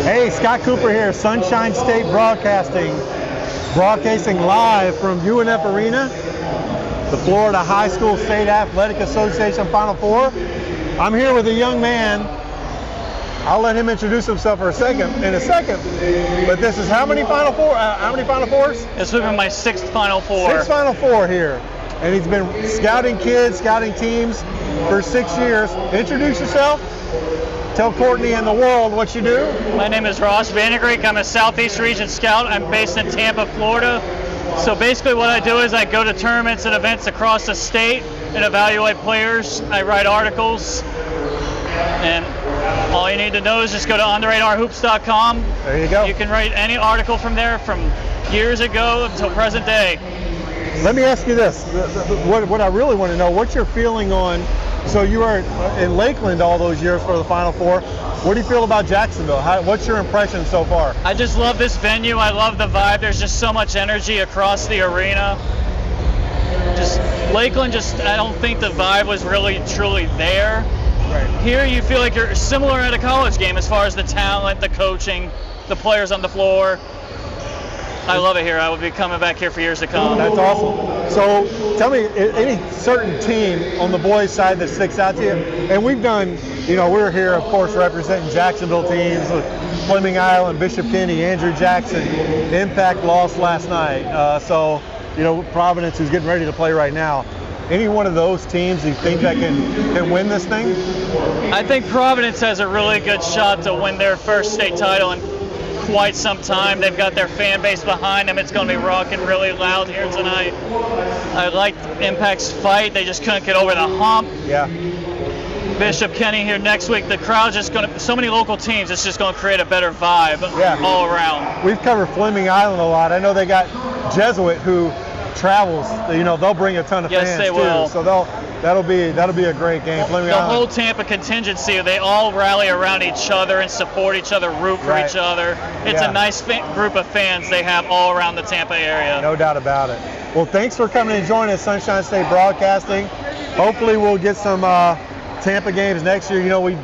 Hey, Scott Cooper here, Sunshine State broadcasting live from UNF Arena, the Florida High School State Athletic Association Final Four. I'm here with a young man. I'll let him introduce himself in a second. But this is how many Final Fours? This will be my sixth Final Four. Sixth Final Four here. And he's been scouting kids, scouting teams for 6 years. Introduce yourself. Tell Courtney and the world what you do. My name is Ross Vandergreek. I'm a Southeast Region Scout. I'm based in Tampa, Florida. So basically what I do is I go to tournaments and events across the state and evaluate players. I write articles. And all you need to know is just go to underradarhoops.com. There you go. You can write any article from there from years ago until present day. Let me ask you this. What I really want to know, what's your feeling on, so you were in Lakeland all those years for the Final Four. What do you feel about Jacksonville? What's your impression so far? I just love this venue. I love the vibe. There's just so much energy across the arena. Lakeland, I don't think the vibe was really truly there. Right. Here you feel like you're similar at a college game as far as the talent, the coaching, the players on the floor. I love it here. I will be coming back here for years to come. That's awesome. So tell me, any certain team on the boys' side that sticks out to you? And we've done, we're here, of course, representing Jacksonville teams with Fleming Island, Bishop Kenny, Andrew Jackson. Impact lost last night. So Providence, who's getting ready to play right now. Any one of those teams you think that can win this thing? I think Providence has a really good shot to win their first state title in quite some time. They've got their fan base behind them. It's going to be rocking really loud here tonight. I liked Impact's fight. They just couldn't get over the hump. Yeah. Bishop Kenny here next week. The crowd's just going to, so many local teams, it's just going to create a better vibe all around. We've covered Fleming Island a lot. I know they got Jesuit who travels. They'll bring a ton of fans they will. too. So that'll be a great game. Fleming the Island. whole Tampa contingency, they all rally around each other and support each other, root for each other. It's a nice group of fans they have all around the Tampa area. No doubt about it. Well, thanks for coming and joining us, Sunshine State Broadcasting. Hopefully we'll get some Tampa games next year. We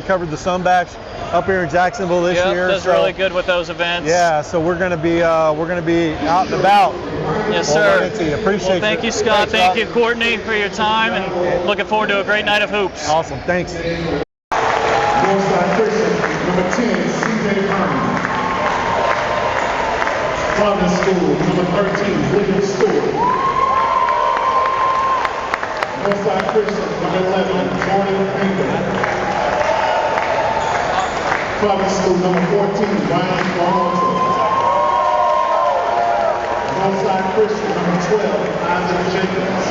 covered the Sunbats up here in Jacksonville this year. Does really good with those events. Yeah, so we're gonna be out and about. Yes, sir. Appreciate it. Thank you, Scott. Thank you, Courtney, for your time, and looking forward to a great night of hoops. Awesome. Thanks. Northside Christian, number 10, C.J. Herman. Providence School, number 13, William Stewart. Northside Christian, number 11, Jordan Finger. Providence School, number 14, Ryan Walton. Northside Christian, number 12, Isaac Jenkins.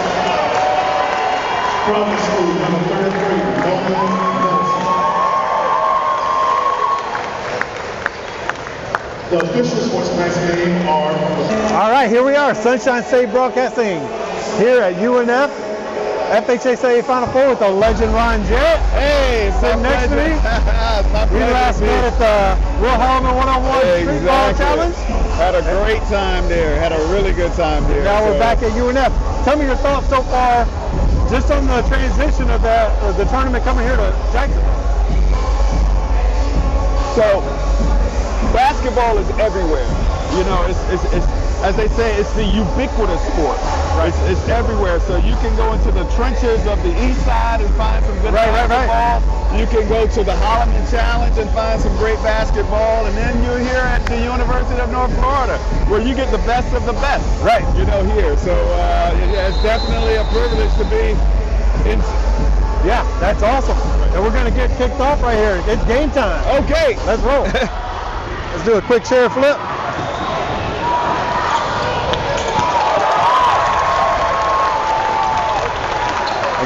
Providence School, number 33, Nolan Nelson. The officials for tonight's game are... All right, here we are, Sunshine State Broadcasting here at UNF. FHSAA Final Four with the legend Ron Jarrett. Hey, sitting next to me. We last met at the Will Hellman one-on-one streetball challenge. Had a great time there. Had a really good time there. Now we're back at UNF. Tell me your thoughts so far, just on the transition of the tournament coming here to Jacksonville. So, basketball is everywhere. It's as they say, it's the ubiquitous sport. Right. It's everywhere. So you can go into the trenches of the east side and find some good basketball. You can go to the Holloman Challenge and find some great basketball. And then you're here at the University of North Florida, where you get the best of the best. Right. Here. So it's definitely a privilege to be in. Yeah, that's awesome. And we're going to get kicked off right here. It's game time. Okay. Let's roll. Let's do a quick chair flip.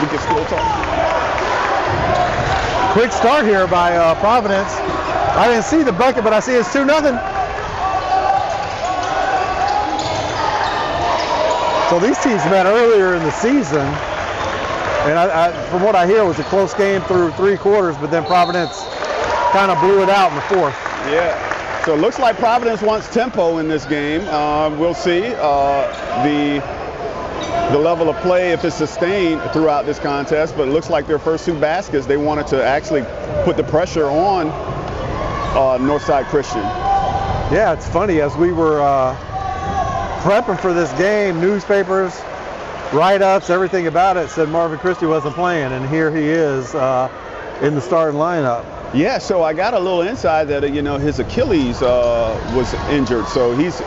We can still talk. Quick start here by Providence. I didn't see the bucket, but I see it's 2-0. So these teams met earlier in the season, and from what I hear, it was a close game through 3 quarters, but then Providence kind of blew it out in the 4th. Yeah. So it looks like Providence wants tempo in this game. We'll see. The level of play, if it's sustained throughout this contest, but it looks like their first 2 baskets, they wanted to actually put the pressure on Northside Christian. Yeah, it's funny. As we were prepping for this game, newspapers, write-ups, everything about it said Marvin Christie wasn't playing, and here he is in the starting lineup. Yeah, so I got a little insight that his Achilles was injured, so he's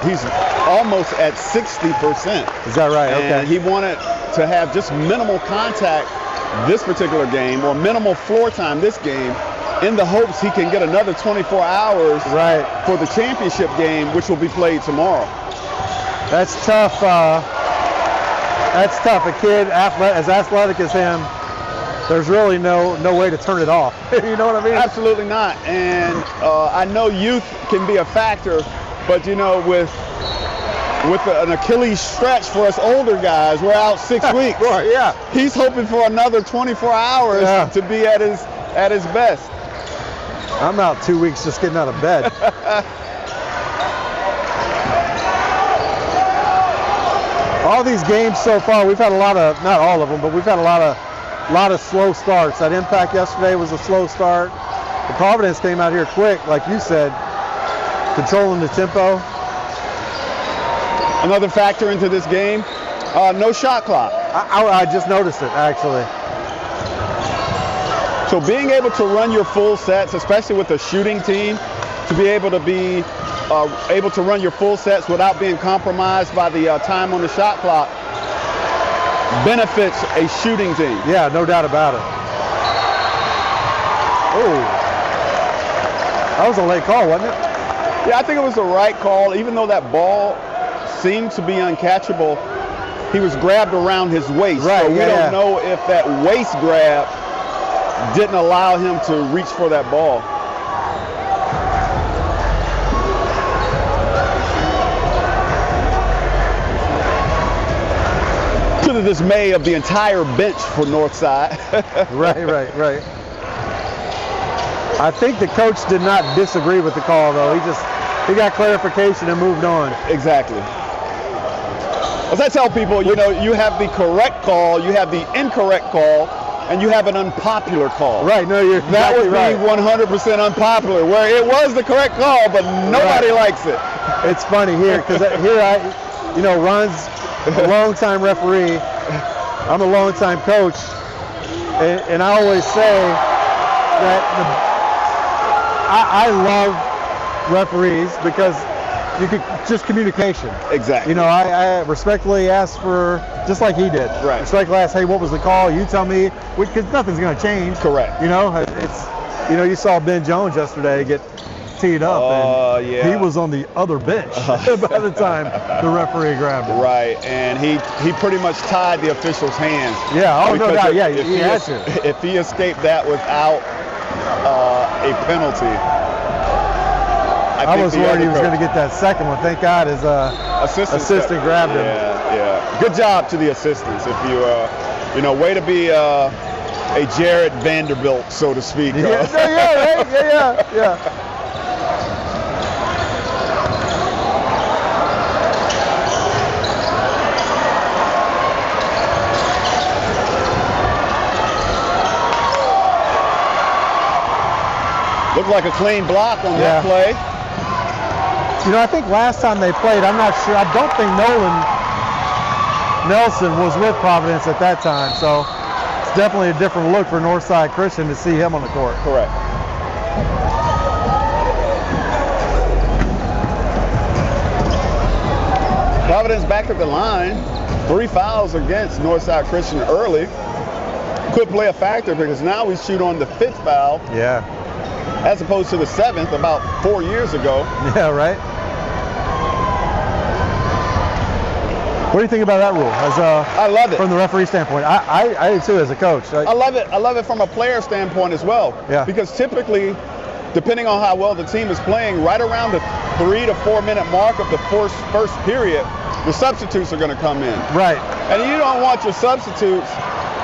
almost at 60%. Is that right? And Okay. he wanted to have just minimal contact this particular game, or minimal floor time this game, in the hopes he can get another 24 hours Right. for the championship game, which will be played tomorrow. That's tough. That's tough. A kid as athletic as him, there's really no way to turn it off. You know what I mean? Absolutely not. And I know youth can be a factor, but with an Achilles stretch for us older guys, we're out 6 weeks. Right, yeah. He's hoping for another 24 hours to be at his best. I'm out 2 weeks just getting out of bed. All these games so far, we've had a lot of, not all of them, but we've had a lot of slow starts. That Impact yesterday was a slow start. The Providence came out here quick, like you said, controlling the tempo. Another factor into this game, no shot clock. I just noticed it, actually. So being able to run your full sets, especially with a shooting team, to be able to run your full sets without being compromised by the time on the shot clock benefits a shooting team. Yeah, no doubt about it. Oh, that was a late call, wasn't it? Yeah, I think it was the right call. Even though that ball seemed to be uncatchable, he was grabbed around his waist. Right, so we don't know if that waist grab didn't allow him to reach for that ball. To the dismay of the entire bench for Northside. Right. I think the coach did not disagree with the call, though. He got clarification and moved on. Exactly. As I tell people, you have the correct call, you have the incorrect call, and you have an unpopular call. Right, no, you're That would exactly be 100% unpopular, where it was the correct call, but nobody likes it. It's funny here, because Ron's a long-time referee. I'm a long-time coach, and I always say that I love referees because you could just communication. Exactly. I respectfully ask for, just like he did. Right. Respectfully ask, hey, what was the call? You tell me, because nothing's going to change. Correct. You saw Ben Jones yesterday get teed up, and yeah. he was on the other bench by the time the referee grabbed him. Right, and he pretty much tied the official's hands. Yeah, no Because doubt. Yeah, he had to. If he escaped that without a penalty, I was worried he was going to get that second one. Thank God his assistant grabbed him. Yeah. Good job to the assistants. If way to be a Jarrett Vanderbilt, so to speak. Right? Yeah. Looked like a clean block on that play. I think last time they played, I'm not sure. I don't think Nolan Nelson was with Providence at that time, so it's definitely a different look for Northside Christian to see him on the court. Correct. Providence back at the line. 3 fouls against Northside Christian early. Could play a factor because now we shoot on the 5th foul. Yeah. As opposed to the 7th about 4 years ago. Yeah, right. What do you think about that rule? I love it. From the referee standpoint. I do too as a coach. I love it. I love it from a player standpoint as well. Yeah. Because typically, depending on how well the team is playing, right around the 3 to 4 minute mark of the first period, the substitutes are going to come in. Right. And you don't want your substitutes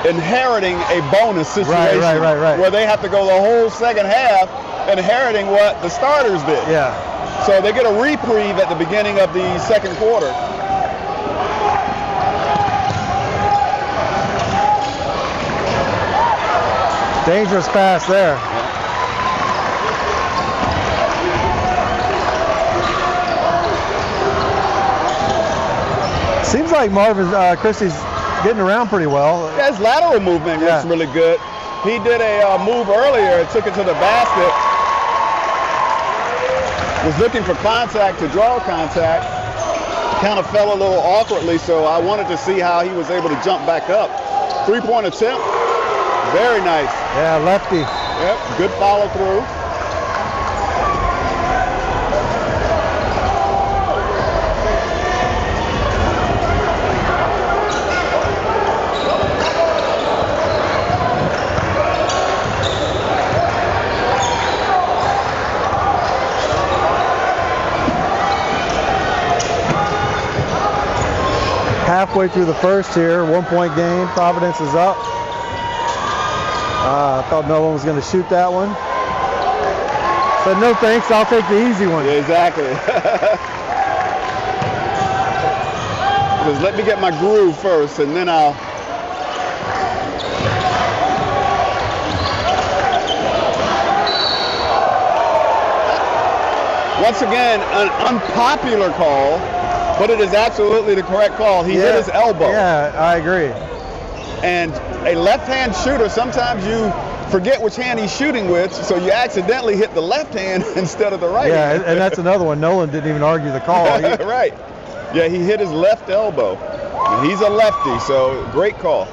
inheriting a bonus situation right. where they have to go the whole second half inheriting what the starters did. Yeah. So they get a reprieve at the beginning of the second quarter. Dangerous pass there. Seems like Marvin Christie's getting around pretty well. Yeah, his lateral movement looks really good. He did a move earlier, took it to the basket. Was looking for contact to draw contact. Kind of fell a little awkwardly, so I wanted to see how he was able to jump back up. 3-point attempt. Very nice. Yeah, lefty. Yep, good follow through. Halfway through the first here, 1-point game. Providence is up. I thought no one was going to shoot that one. Said no thanks, I'll take the easy one. Yeah, exactly. Because let me get my groove first, and then I'll. Once again, an unpopular call, but it is absolutely the correct call. He hit his elbow. Yeah, I agree. And a left-hand shooter, sometimes you forget which hand he's shooting with, so you accidentally hit the left hand instead of the right hand. Yeah, and that's another one. Nolan didn't even argue the call. Right. Yeah, he hit his left elbow. And he's a lefty, so great call.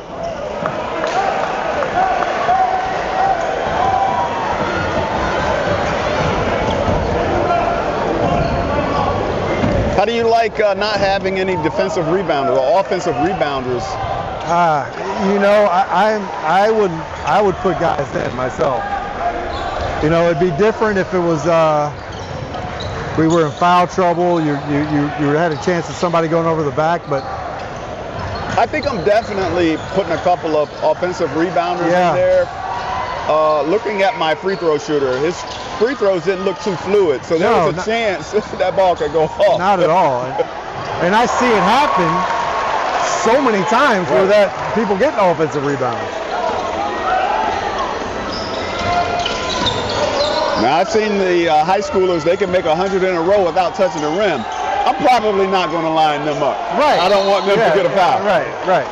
How do you like not having any defensive rebounders or offensive rebounders? You know, I would put guys in myself. You know, it'd be different if it was we were in foul trouble. You had a chance of somebody going over the back, but I think I'm definitely putting a couple of offensive rebounders in there. Looking at my free throw shooter, his free throws didn't look too fluid, so there was a chance that ball could go off. Not at all. And I see it happen so many times where that people get offensive rebounds. Now I've seen the high schoolers, they can make 100 in a row without touching the rim. I'm probably not going to line them up. Right. I don't want them to get a foul. Right.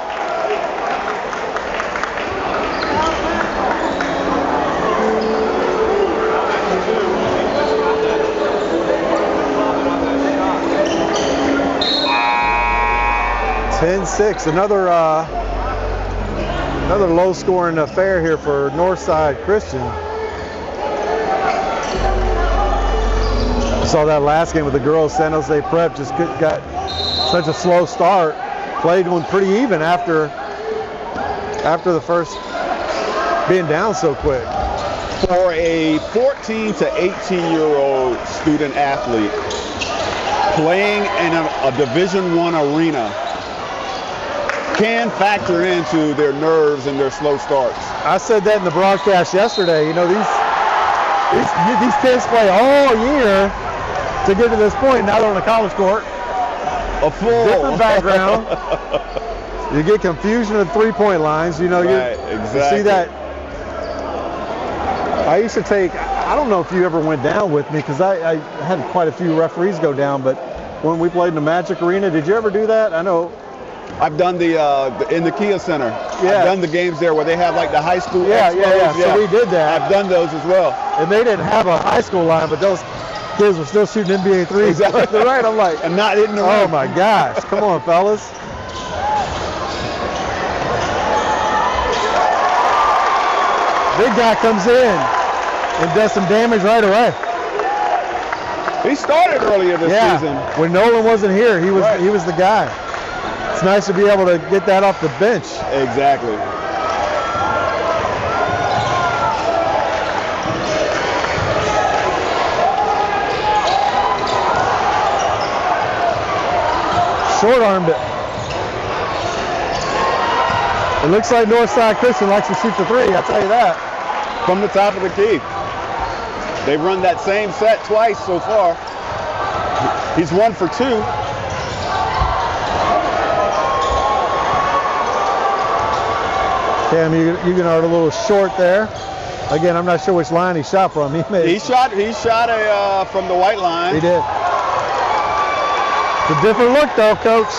10-6, another low-scoring affair here for Northside Christian. Saw that last game with the girls. San Jose Prep just got such a slow start. Played one pretty even after the first being down so quick. For a 14 to 18-year-old student athlete playing in a Division I arena can factor into their nerves and their slow starts. I said that in the broadcast yesterday. You know, these kids play all year to get to this point. Now they're on a college court. A full different background. You get confusion of three-point lines. You know, exactly. You see that. I used to take. I don't know if you ever went down with me because I had quite a few referees go down. But when we played in the Magic Arena, did you ever do that? I know. I've done the in the Kia Center. Yeah. I've done the games there where they have like the high school. Yeah. So we did that. I've done those as well. And they didn't have a high school line, but those kids were still shooting NBA threes. Exactly. Right. I'm like, and not hitting the rim. Oh my gosh! Come on, fellas. Big guy comes in and does some damage right away. He started earlier this season. When Nolan wasn't here, he was the guy. It's nice to be able to get that off the bench. Exactly. Short-armed it. It looks like Northside Christian likes to shoot the three, I'll tell you that. From the top of the key. They've run that same set twice so far. He's 1 for 2. Cam, Huguenot a little short there. Again, I'm not sure which line he shot from. He shot from the white line. He did. It's a different look though, Coach.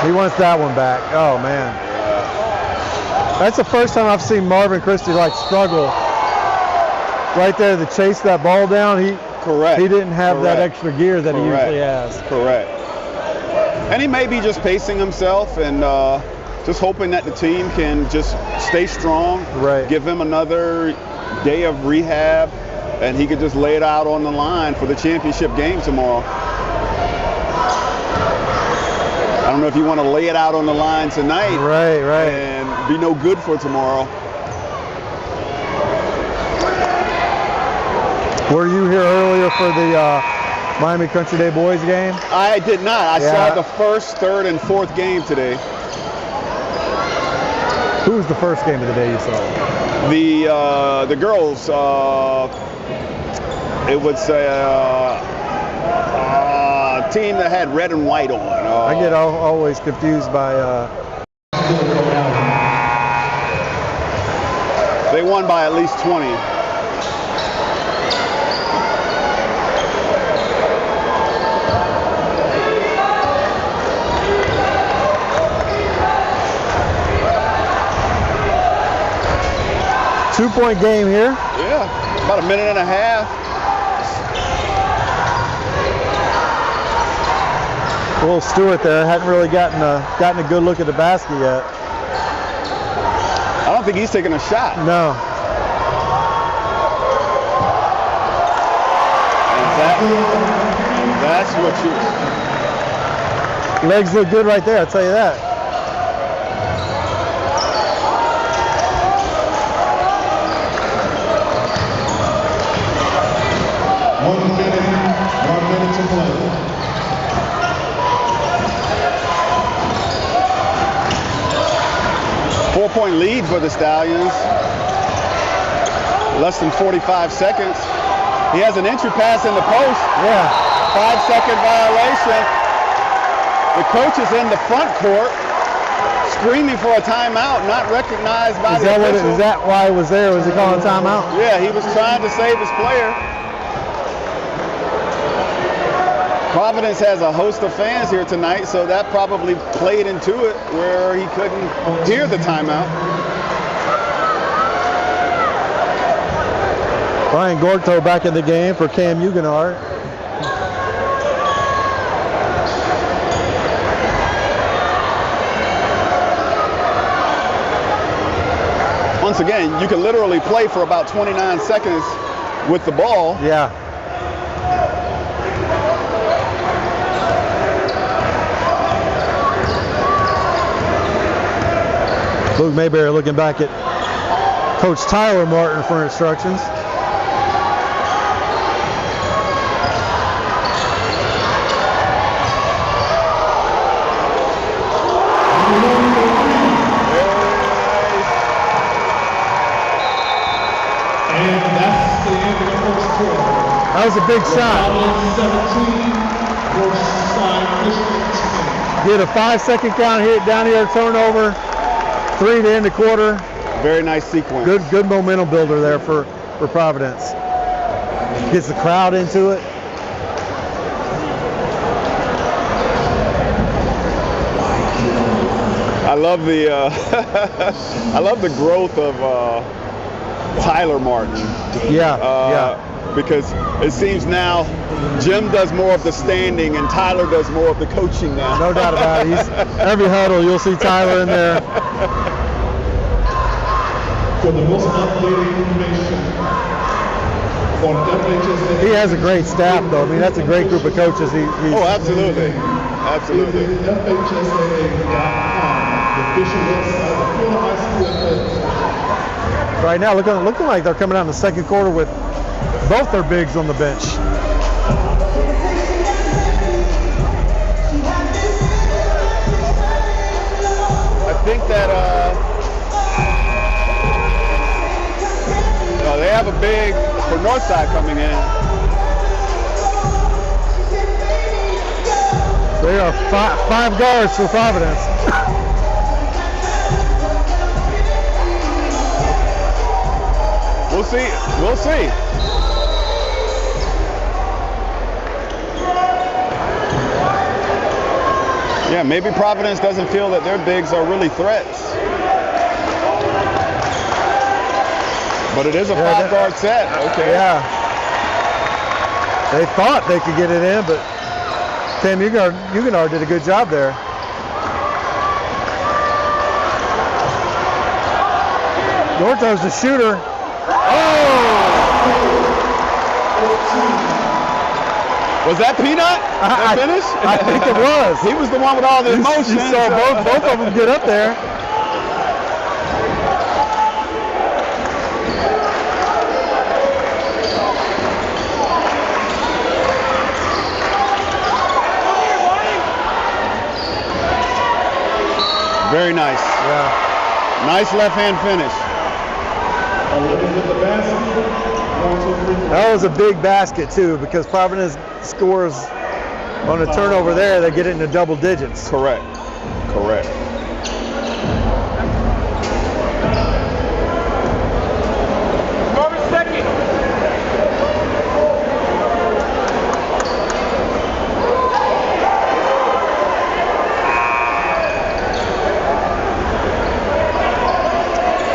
He wants that one back. Oh, man. That's the first time I've seen Marvin Christie like struggle right there to chase that ball down. Correct. He didn't have Correct. that extra gear that he usually has. Correct. And he may be just pacing himself and just hoping that the team can just stay strong, right. Give him another day of rehab, and he could just lay it out on the line for the championship game tomorrow. I don't know if you want to lay it out on the line tonight, right, and be no good for tomorrow. Were you here earlier for the Miami Country Day Boys game? I did not. I saw the first, third, and fourth game today. Who was the first game of the day you saw? The girls. It was a team that had red and white on. I get always confused by. They won by at least 20. Two-point game here. Yeah, about a minute and a half. Will Stewart there hadn't really gotten a good look at the basket yet. I don't think he's taking a shot. No. And that's what you. Legs look good right there. I'll tell you that. One minute to play. Four-point lead for the Stallions. Less than 45 seconds. He has an entry pass in the post. Yeah. 5-second violation. The coach is in the front court, screaming for a timeout, not recognized by the official. Is that why he was there? Was he calling a timeout? Yeah, he was trying to save his player. Providence has a host of fans here tonight, so that probably played into it where he couldn't hear the timeout. Brian Gorto back in the game for Cam Huguenard. Once again, you can literally play for about 29 seconds with the ball. Yeah. Luke Mayberry looking back at Coach Tyler Martin for instructions. And that's the end of the first quarter. That was a big shot. 17, Northside Christian 10. Get a 5-second count here, down here, turnover. 3 to end the quarter. Very nice sequence. Good momentum builder there for Providence. Gets the crowd into it. I love the I love the growth of Tyler Martin. Yeah. Because it seems now Jim does more of the standing and Tyler does more of the coaching now. No doubt about it. Every huddle, you'll see Tyler in there. For the most updated information on FHSAA. He has a great staff, though. I mean, that's a great group of coaches. Oh, absolutely. Absolutely. Visit FHSAA.com, the official website of Florida High School Athletics. Right now, looking like they're coming out in the second quarter with both their bigs on the bench. I think that they have a big for Northside coming in. They are five guards for Providence. We'll see. We'll see. Yeah, maybe Providence doesn't feel that their bigs are really threats. But it is a 5-guard set. Okay. Yeah. They thought they could get it in, but Tim Huguenard did a good job there. Norto's the shooter. Was that Peanut? That finish? I think it was. He was the one with all the emotion. You saw both of them get up there. Very nice. Yeah. Nice left-hand finish. That was a big basket too, because Providence scores on a turnover there, they get it into double digits. Correct. Correct.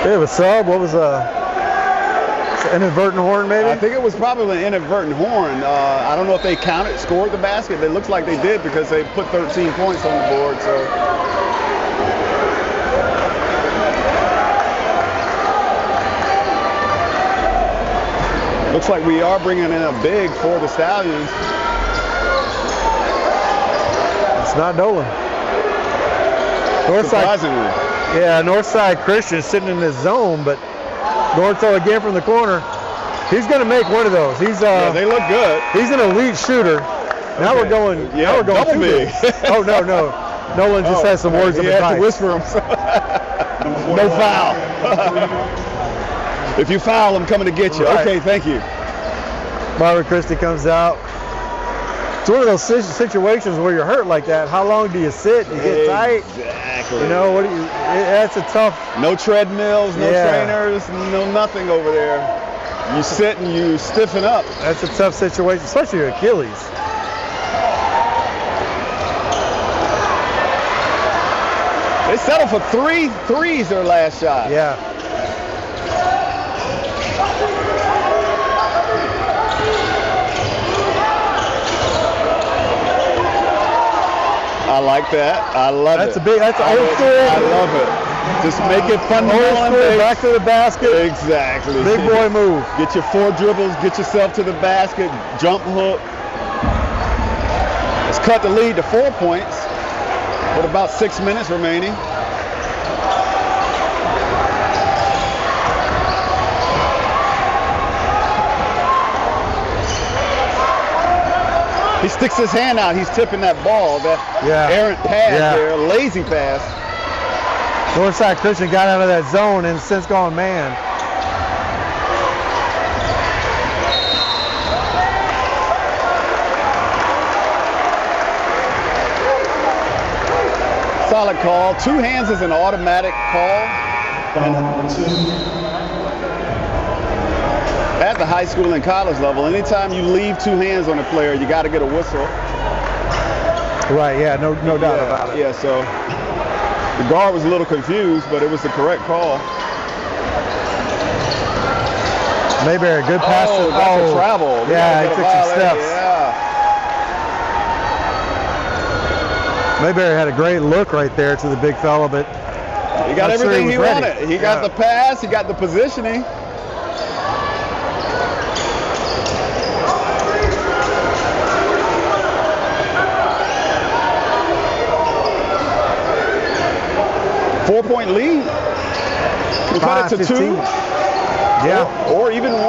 They have a sub. What was inadvertent horn maybe? I think it was probably an inadvertent horn. I don't know if they scored the basket. It looks like they did because they put 13 points on the board. So. Looks like we are bringing in a big for the Stallions. It's not Dolan. Surprisingly. Yeah, Northside Christian is sitting in his zone, but Norto again from the corner. He's going to make one of those. Yeah, they look good. He's an elite shooter. Now we're going. Yeah, now we're going double big. Oh no. Nolan just has some words of advice. He had to whisper him. No foul. If you foul, I'm coming to get you. Right. Okay, thank you. Marvin Christie comes out. It's one of those situations where you're hurt like that. How long do you sit? You get tight. Exactly. You know what? That's a tough. No treadmills, no trainers, no nothing over there. You sit and you stiffen up. That's a tough situation, especially your Achilles. They settled for 3 threes their last shot. Yeah. I like that. I love it. That's old school. I love it. Just make it fundamental. Old school, back to the basket. Exactly. Big boy move. Get your 4 dribbles, get yourself to the basket, jump hook. Let's cut the lead to 4 points with about 6 minutes remaining. He sticks his hand out. He's tipping that ball, that errant pass there, lazy pass. Northside Christian got out of that zone and since gone man. Solid call. 2 hands is an automatic call. At the high school and college level, anytime you leave 2 hands on a player, you got to get a whistle. Right, yeah, no doubt about it. Yeah, so the guard was a little confused, but it was the correct call. Mayberry, good pass. Oh, that's a travel. Yeah, he took some steps. Yeah. Mayberry had a great look right there to the big fella, but he got everything he wanted. He got the pass, he got the positioning. Four-point lead. Can cut it to 2. Yeah. Or even 1.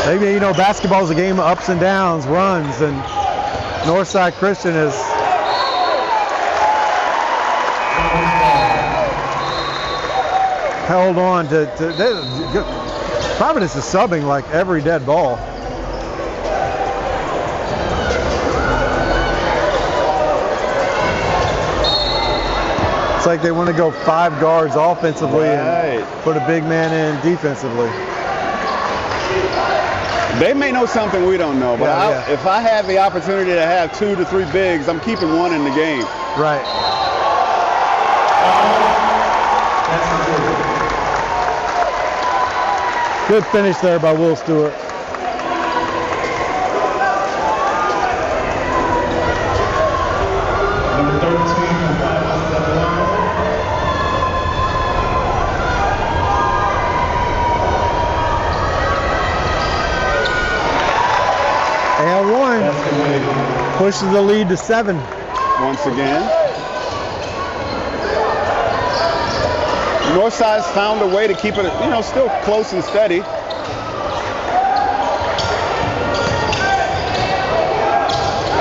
Maybe, basketball's a game of ups and downs, runs, and Northside Christian is held on to Providence is subbing like every dead ball. It's like they want to go 5 guards offensively Right. and put a big man in defensively. They may know something we don't know, but if I have the opportunity to have 2 to 3 bigs, I'm keeping one in the game. Right. Good finish there by Will Stewart. Number 13 from Providence, that line. And 1 That's the way. pushes the lead to 7. Once again. Northside's found a way to keep it, still close and steady.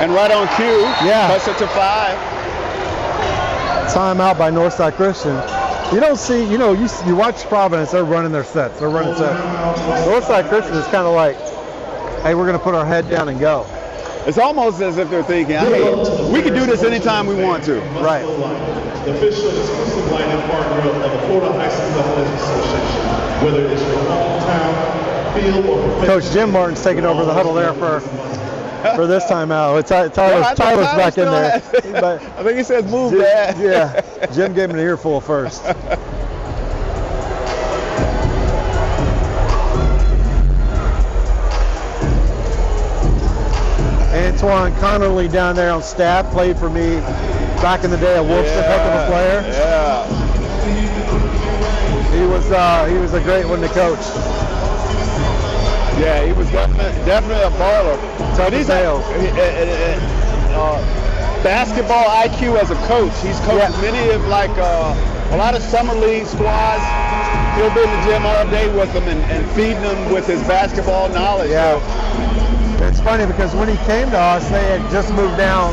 And right on cue, cuts it to 5. Timeout by Northside Christian. You don't see, you watch Providence, they're running their sets. They're running sets. Northside Christian is kind of like, hey, we're going to put our head down and go. It's almost as if they're thinking, hey, we can do this anytime we want to. Right. The official exclusive line and partner of the Florida High School Athletics Association, whether it's your hometown, field, or professional. Coach Jim Martin's taking over the huddle there for this timeout. Tyler's back in there. But I think he says move, Dad. Yeah, Jim gave him an earful first. Antoine Connerly down there on staff, played for me back in the day at Wolfson, heck of a player. Yeah. He was a great one to coach. Yeah, he was definitely a baller. So these basketball IQ as a coach. He's coached many of a lot of summer league squads. He'll be in the gym all day with them and feeding them with his basketball knowledge. Yeah. It's funny because when he came to us, they had just moved down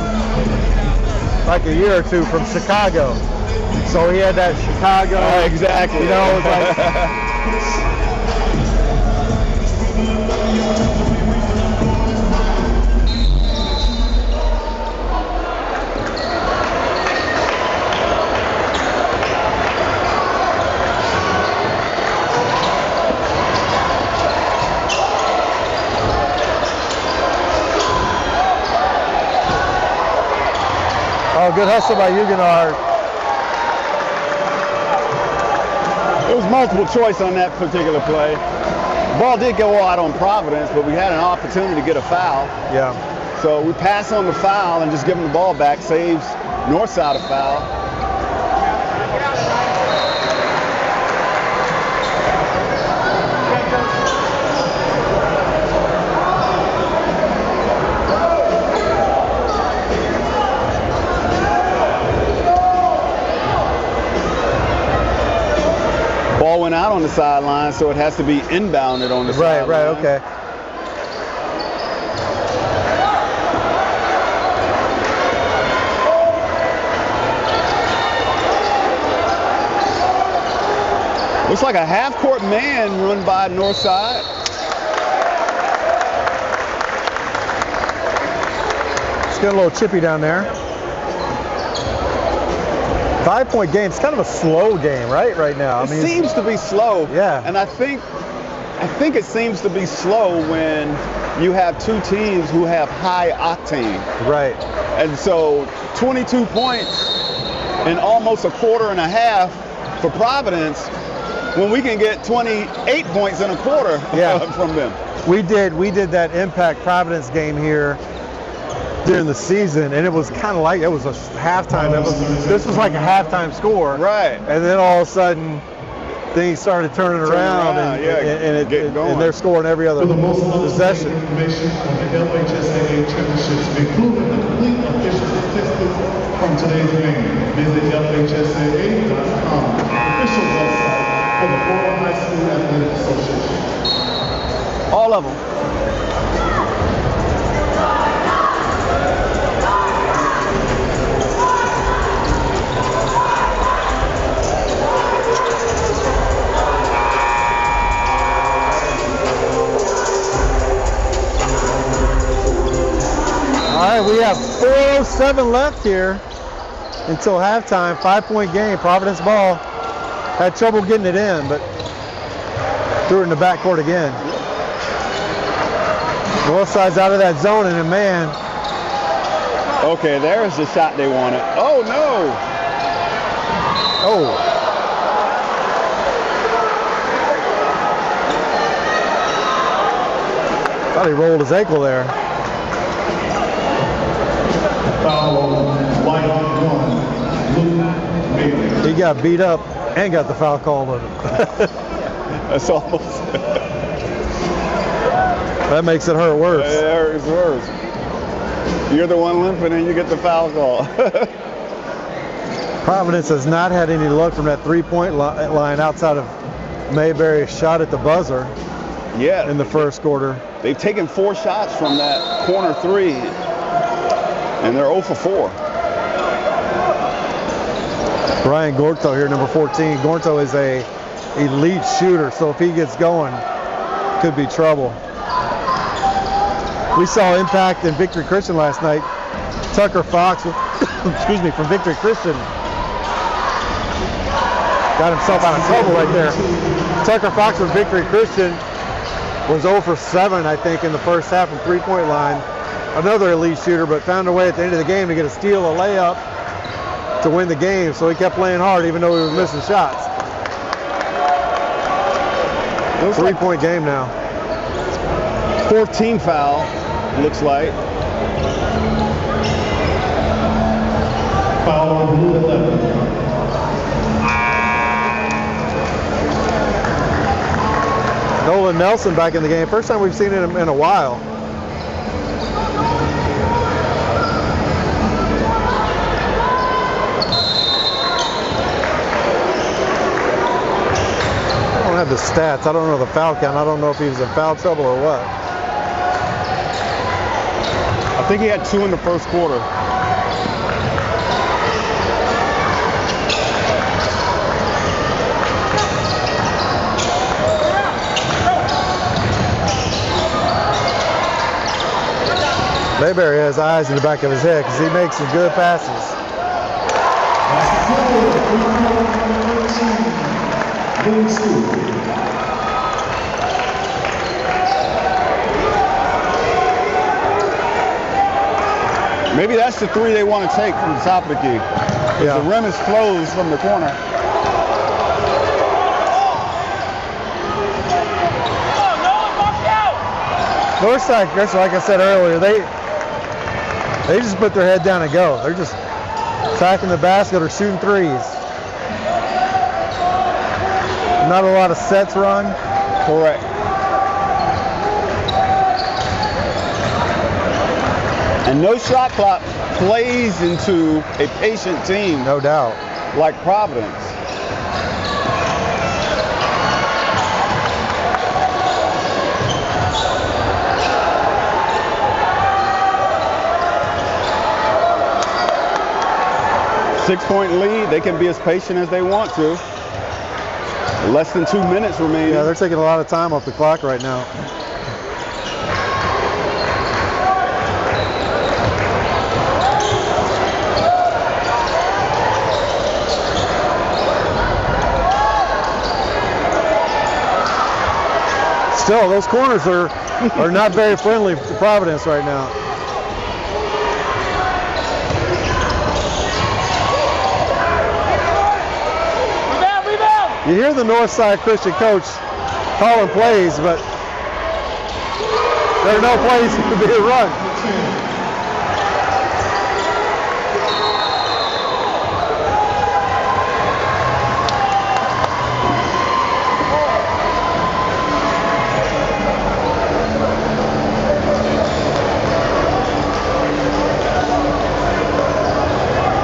like a year or 2 from Chicago. So he had that Chicago. Exactly. It was like. Oh, good hustle by Huguenard. It was multiple choice on that particular play. The ball did go out on Providence, but we had an opportunity to get a foul. Yeah. So we pass on the foul and just give them the ball back, saves Northside a foul. Ball went out on the sideline, so it has to be inbounded on the sideline. Right, okay. Looks like a half-court man run by Northside. It's getting a little chippy down there. 5-point game. It's kind of a slow game, right now. It seems to be slow. Yeah. And I think it seems to be slow when you have 2 teams who have high octane. Right. And so 22 points in almost a quarter and a half for Providence, when we can get 28 points in a quarter from them. We did that Impact Providence game here during the season, and it was kind of like it was a halftime. This was like a halftime score, right? And then all of a sudden, things started turning around, and they're scoring every other possession. Information on the FHSAA championships, including the complete official statistics from today's game. Visit FHSAA.com, official website for the Florida High School Athletics Association. All of them. All right, we have 4:07 left here until halftime. 5-point game. Providence ball. Had trouble getting it in, but threw it in the backcourt again. Northside's out of that zone, and a man. Okay, there's the shot they wanted. Oh, no. Oh. Thought he rolled his ankle there. Foul, line one, Luke Bailey. He got beat up and got the foul called on him. That's almost. That makes it hurt worse. It hurts worse. You're the one limping and you get the foul call. Providence has not had any luck from that three-point line outside of Mayberry's shot at the buzzer in the first quarter. They've taken 4 shots from that corner 3, and they're 0 for 4. Ryan Gorto here, number 14. Gorto is a elite shooter, so if he gets going, could be trouble. We saw impact in Victory Christian last night. Tucker Fox, excuse me, from Victory Christian, got himself out of trouble right there. Tucker Fox from Victory Christian was 0 for 7, I think, in the first half from three-point line. Another elite shooter, but found a way at the end of the game to get a steal, a layup to win the game. So he kept playing hard even though he was missing shots. 3-point game now. 14 foul, looks like. Foul on blue 11. Nolan Nelson back in the game. First time we've seen him in a while. I don't have the stats. I don't know the foul count. I don't know if he was in foul trouble or what. I think he had 2 in the first quarter. Mayberry has eyes in the back of his head because he makes some good passes. Maybe that's the 3 they want to take from the top of the key. Yeah. The rim is closed from the corner. Northside Christian, like I said earlier, they just put their head down and go. They're just attacking the basket or shooting threes. Not a lot of sets run. Correct. And no shot clock plays into a patient team. No doubt. Like Providence. Six-point lead, they can be as patient as they want to. Less than 2 minutes remaining. Yeah, they're taking a lot of time off the clock right now. Still, those corners are not very friendly to Providence right now. You hear the Northside Christian coach calling plays, but there are no plays to be run.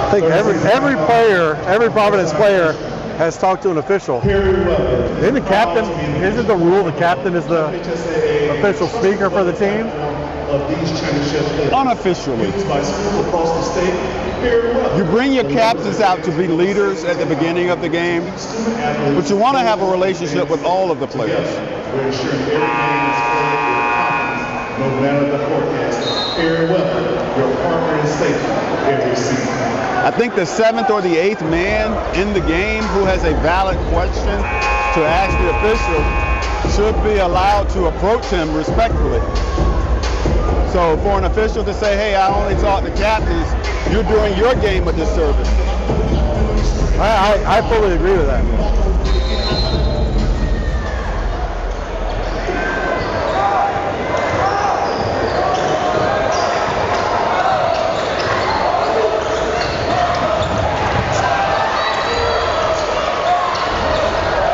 I think every Providence player has talked to an official. Isn't the captain, isn't the rule the captain is the official speaker for the team? Unofficially. You bring your captains out to be leaders at the beginning of the game, but you want to have a relationship with all of the players. No matter the forecast, very well, your partner in safety every season. I think the 7th or the 8th man in the game who has a valid question to ask the official should be allowed to approach him respectfully. So for an official to say, hey, I only talk to captains, you're doing your game a disservice. I fully agree with that.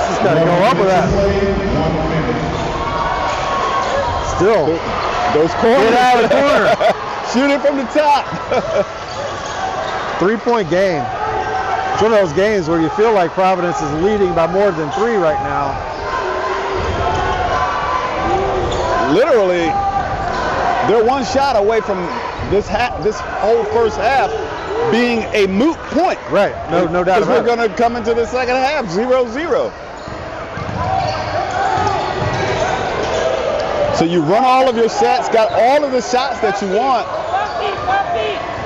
Just got to go up with that. Still. Those corners. Get out of the corner. Shoot it from the top. 3-point game. It's one of those games where you feel like Providence is leading by more than 3 right now. Literally, they're one shot away from this whole first half being a moot point. Right, no doubt about it. Because we're going to come into the second half 0-0. So you run all of your sets, got all of the shots that you want,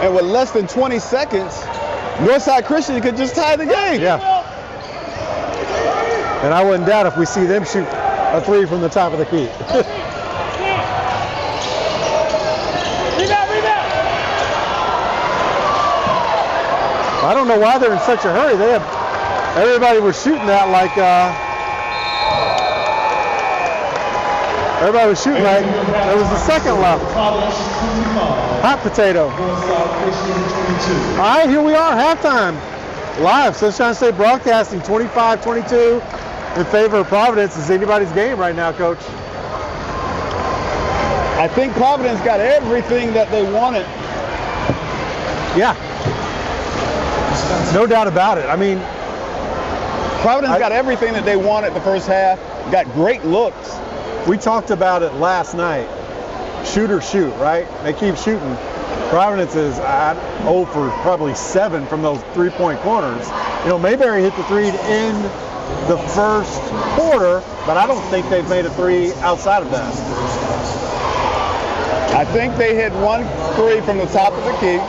and with less than 20 seconds, Northside Christian could just tie the game. Yeah. And I wouldn't doubt if we see them shoot a 3 from the top of the key. I don't know why they're in such a hurry. Everybody was shooting that like everybody was shooting like it was the second level. Hot potato. All right, here we are, halftime. Live, Sunshine State Broadcasting, 25-22 in favor of Providence. Is anybody's game right now, Coach? I think Providence got everything that they wanted. Yeah. No doubt about it. I mean, Providence got everything that they wanted the first half, got great looks. We talked about it last night. Shoot or shoot, right? They keep shooting. Providence is 0 for probably 7 from those 3-point corners. You know, Mayberry hit the 3 to end the first quarter, but I don't think they've made a 3 outside of that. I think they hit 1 3 from the top of the key.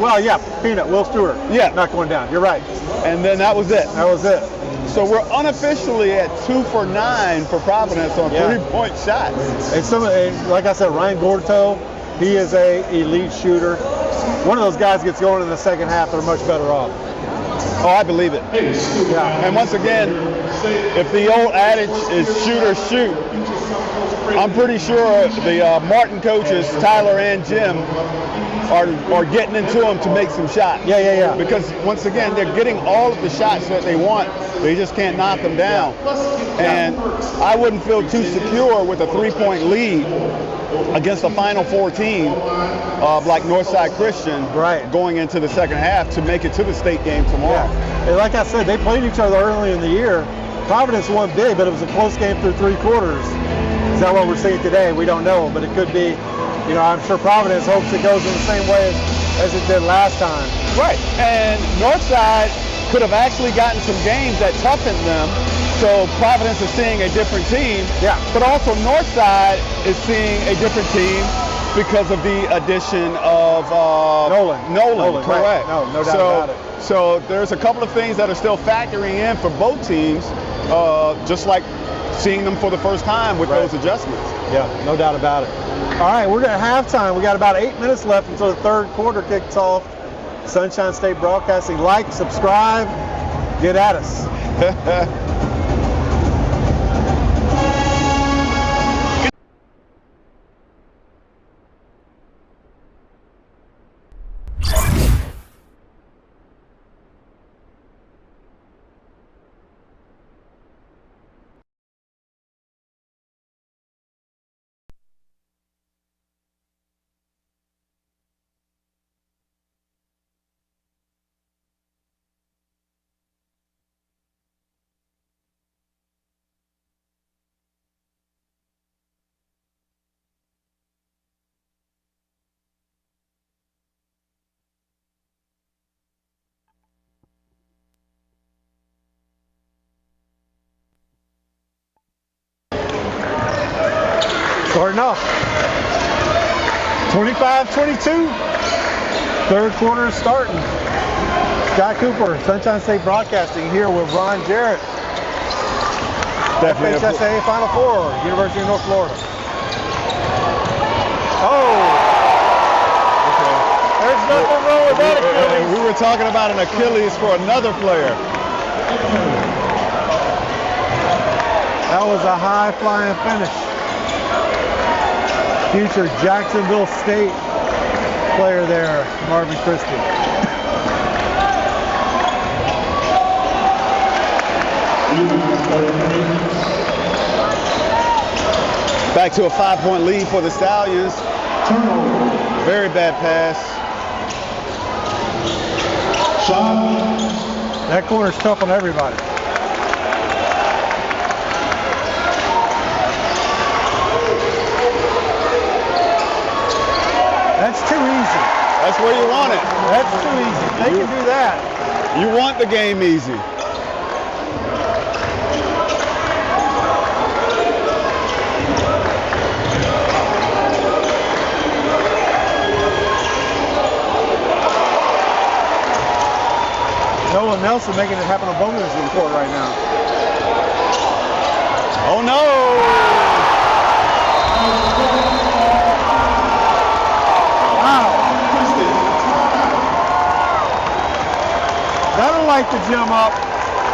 Well, yeah, Peanut, Will Stewart. Yeah. Not going down. You're right. And then that was it. That was it. So we're unofficially at 2 for 9 for Providence on 3-point shots. And like I said, Ryan Gorto, he is a elite shooter. One of those guys gets going in the second half, they're much better off. Oh, I believe it. Yeah. And once again, if the old adage is shoot or shoot, I'm pretty sure the Martin coaches, Tyler and Jim, are getting into them to make some shots. Yeah. Because once again, they're getting all of the shots that they want. They just can't knock them down. And I wouldn't feel too secure with a 3-point lead against a Final Four team like Northside Christian going into the second half to make it to the state game tomorrow. Yeah. And like I said, they played each other early in the year. Providence won big, but it was a close game through 3 quarters. Is that what we're seeing today? We don't know, but it could be. You know, I'm sure Providence hopes it goes in the same way as it did last time. Right. And Northside could have actually gotten some games that toughened them. So Providence is seeing a different team. Yeah. But also Northside is seeing a different team because of the addition of Nolan, correct. Right. No doubt about it. So there's a couple of things that are still factoring in for both teams, just like seeing them for the first time with those adjustments. Yeah, no doubt about it. All right, we're at halftime. We got about 8 minutes left until the third quarter kicks off. Sunshine State Broadcasting. Like, subscribe, get at us. Starting off. 25-22. Third quarter is starting. Scott Cooper, Sunshine State Broadcasting, here with Ron Jarrett. Definitely FHSAA Final Four, University of North Florida. Oh! There's nothing wrong with that Achilles. We were talking about an Achilles for another player. That was a high-flying finish. Future Jacksonville State player there, Marvin Christie. Back to a 5-point lead for the Stallions. Very bad pass. That corner's tough on everybody. That's too easy. That's where you want it. That's too easy. They can do that. You want the game easy. Nolan Nelson making it happen on Bowman's in court right now. Oh no! Wow! That'll light the gym up.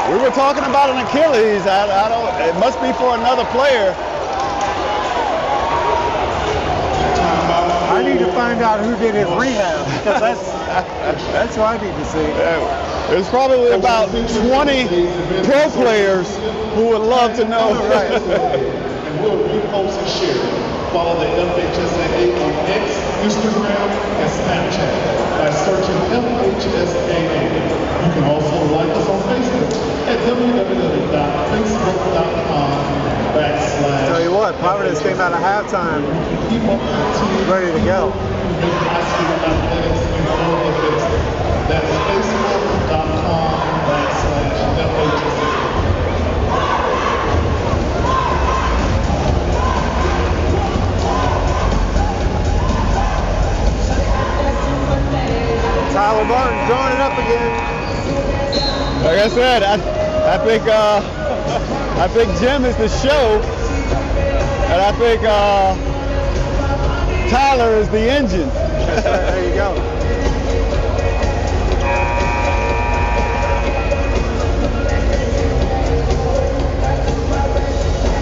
We were talking about an Achilles. I don't. It must be for another player. I need to find out who did his rehab, because that's what I need to see. There's probably about 20 pro players who would love to know. Right. And we'll repost and share it. Follow the FHSAA on X, Instagram, and Snapchat by searching FHSAA. You can also like us on Facebook at www.facebook.com/. Tell you what, Providence came out of halftime Keep up the team. ready to go. High school athletics and all of this. That's facebook.com/FHSAA. Tyler Barton drawing it up again. Like I said, I think Jim is the show, and I think Tyler is the engine. That's right, there you go.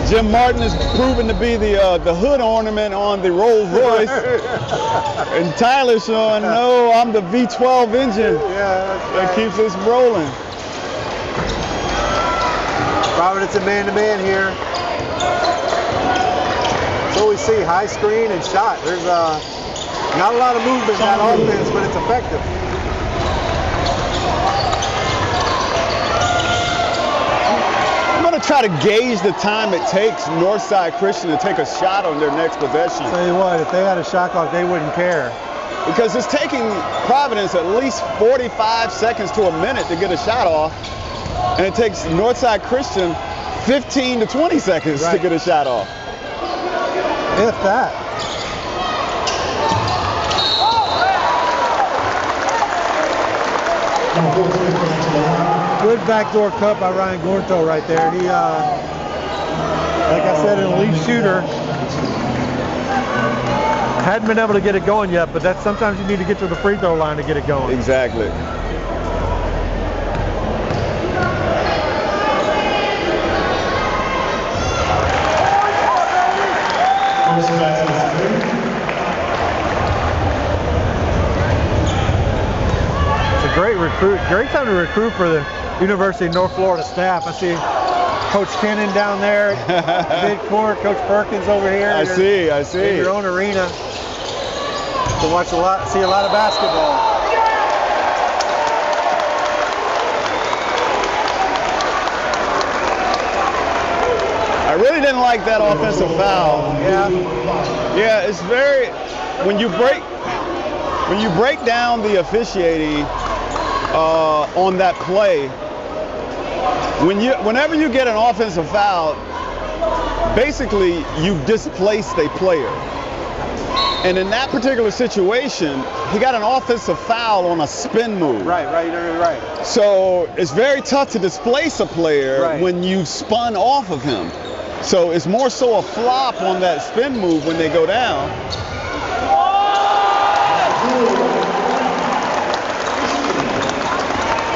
Jim Martin is proven to be the hood ornament on the Rolls Royce, and Tyler's showing, no, I'm the V12 engine that keeps us rolling. Providence in man-to-man here. So we see high screen and shot. There's not a lot of movement in that offense, but it's effective. I'm going to try to gauge the time it takes Northside Christian to take a shot on their next possession. Tell you what, if they had a shot clock, they wouldn't care. Because it's taking Providence at least 45 seconds to a minute to get a shot off, and it takes Northside Christian 15 to 20 seconds to get a shot off. If that. Good backdoor cut by Ryan Gorto right there. He, like I said, an elite shooter. Hadn't been able to get it going yet, but that's sometimes you need to get to the free throw line to get it going. Exactly. It's a great time to recruit for the University of North Florida staff. I see Coach Kennan down there, mid-court, Coach Perkins over here. I see. In your own arena to see a lot of basketball. I really didn't like that offensive foul. Yeah, it's very, when you break down the officiating on that play, whenever you get an offensive foul, basically you've displaced a player. And in that particular situation, he got an offensive foul on a spin move. Right. So it's very tough to displace a player Right. when you spun off of him. So it's more so a flop on that spin move when they go down.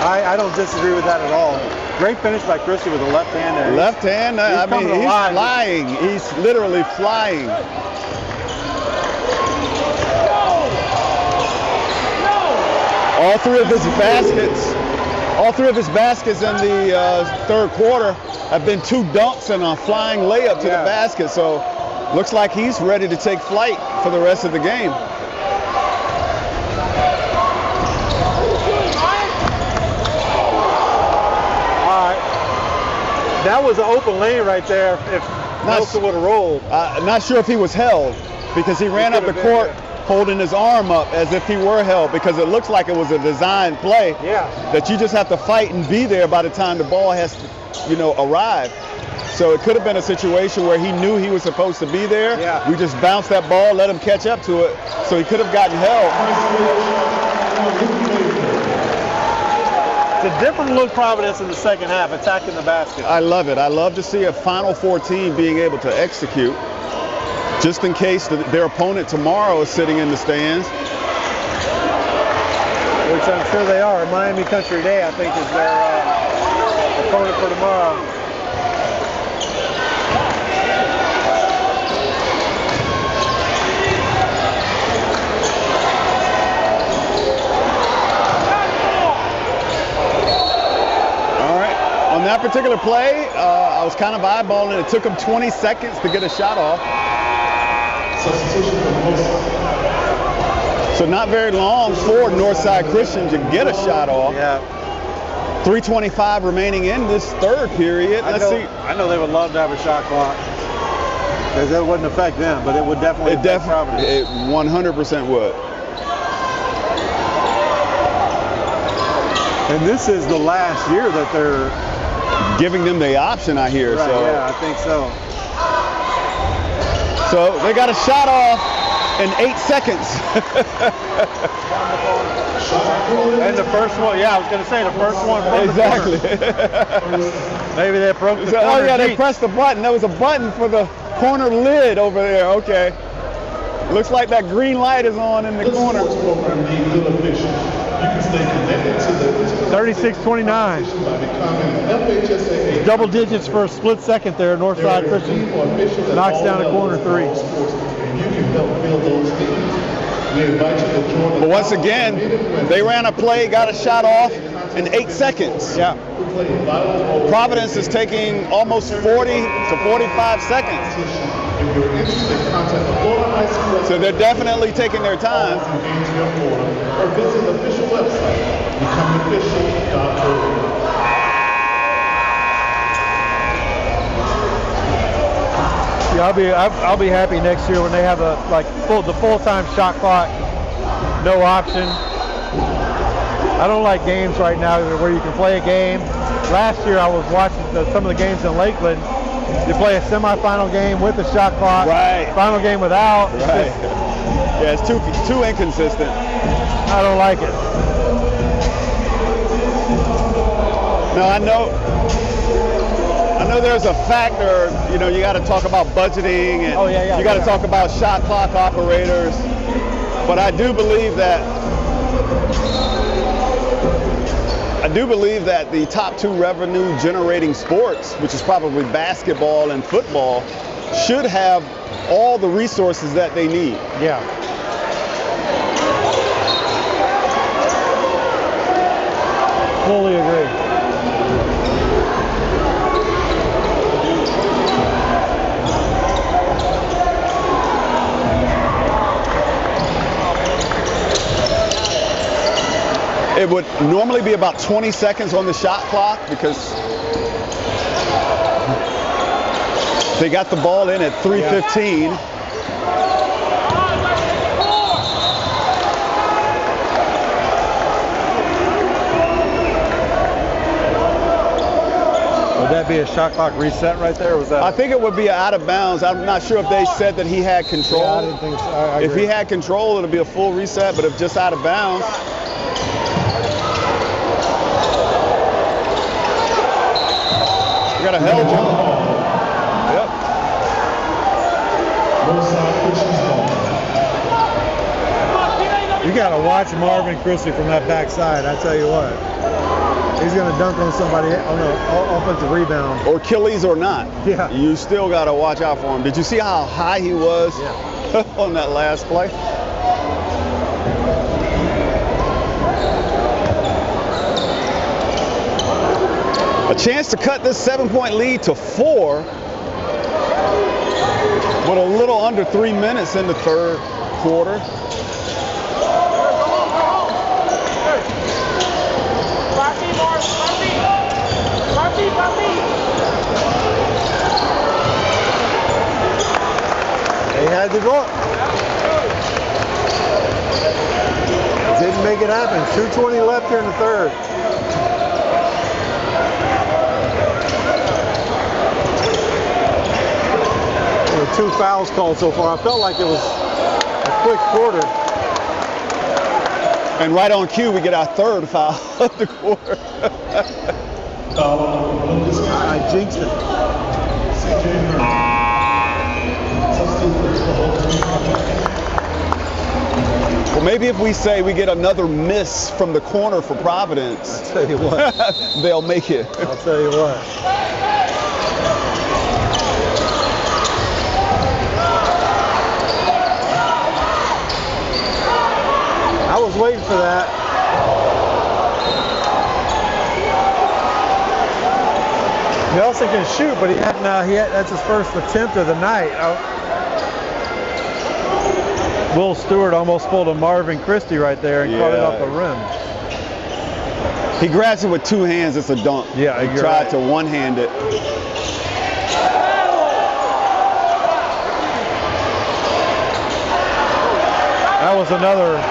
I don't disagree with that at all. Great finish by Christie with a left hand there. Left hand, I mean, he's flying. He's literally flying. All three of his baskets in the third quarter have been 2 dunks and a flying layup to the basket. So looks like he's ready to take flight for the rest of the game. That was an open lane right there if Nelson would have rolled. Not sure if he was held because he ran up the court holding his arm up as if he were held, because it looks like it was a designed play that you just have to fight and be there by the time the ball has to, arrive. So it could have been a situation where he knew he was supposed to be there. Yeah. We just bounced that ball, let him catch up to it, so he could have gotten held. It's a different look Providence in the second half, attacking the basket. I love it. I love to see a Final Four team being able to execute, just in case their opponent tomorrow is sitting in the stands. Which I'm sure they are. Miami Country Day, I think, is their opponent for tomorrow. On that particular play, I was kind of eyeballing it. It took him 20 seconds to get a shot off. So not very long for Northside Christian to get a shot off. Yeah. 3:25 remaining in this third period. Let's see. I know they would love to have a shot clock, because it wouldn't affect them, but it would definitely affect Providence. It 100% would. And this is the last year that they're giving them the option, I hear. Right, so yeah, I think so. So they got a shot off in 8 seconds. And the first one, I was going to say the first one. Exactly. Maybe they broke the corner. Oh yeah, they deep. pressed the button. There was a button for the corner lid over there. Okay. Looks like that green light is on in the corner. You can stay connected to the 36-29. by becoming FHSAA. Double digits for a split second there. Northside Christian knocks down a corner three. And you can help build those teams. We invite you to join the But once again, they ran a play, got a shot off in 8 seconds. Yeah. Providence is taking almost 40 to 45 seconds. If you're interested, contact the Florida High School. So they're definitely taking their time. Or visit the official website, becomeofficial.org. Yeah, I'll be happy next year when they have the full-time shot clock, no option. I don't like games right now where you can play a game. Last year I was watching some of the games in Lakeland. You play a semifinal game with a shot clock, right? Final game without. Right. Yeah, it's too inconsistent. I don't like it. No, I know there's a factor, you got to talk about budgeting and you got to talk about shot clock operators. But I do believe that the top 2 revenue generating sports, which is probably basketball and football, should have all the resources that they need. Yeah. Fully agree. It would normally be about 20 seconds on the shot clock because they got the ball in at 3:15. Would that be a shot clock reset right there? Or was that? I think it would be out of bounds. I'm not sure if they said that he had control. Yeah, I didn't think so. I if agree. he had control, it'll be a full reset, but if just out of bounds. We got a hell jump. Yep. Northside Christian's ball. You got to watch Marvin Christie from that backside. I tell you what. He's going to dunk on somebody on an offensive rebound. Or Achilles or not. Yeah. You still got to watch out for him. Did you see how high he was on that last play? A chance to cut this 7-point lead to 4 with a little under 3 minutes in the third quarter. They had to go. Didn't make it happen. 2:20 left here in the third. There were 2 fouls called so far. I felt like it was a quick quarter. And right on cue, we get our third foul of the quarter. I jinxed it. Well, maybe if we say we get another miss from the corner for Providence, I'll tell you what. they'll make it. I'll tell you what. I was waiting for that. Nelson can shoot, but that's his first attempt of the night. Will Stewart almost pulled a Marvin Christie right there and caught it off the rim. He grabs it with 2 hands, it's a dunk. Yeah, he you're tried right. to one-hand it. That was another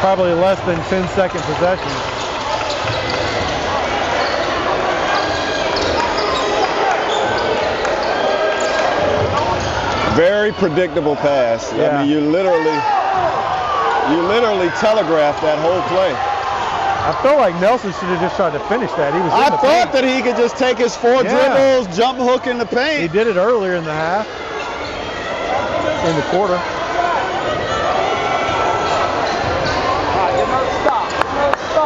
probably less than 10-second possession. Very predictable pass. Yeah. I mean, you literally telegraphed that whole play. I felt like Nelson should have just tried to finish that. He was. I thought that he could just take his 4 dribbles, jump hook in the paint. He did it earlier in the half, in the quarter.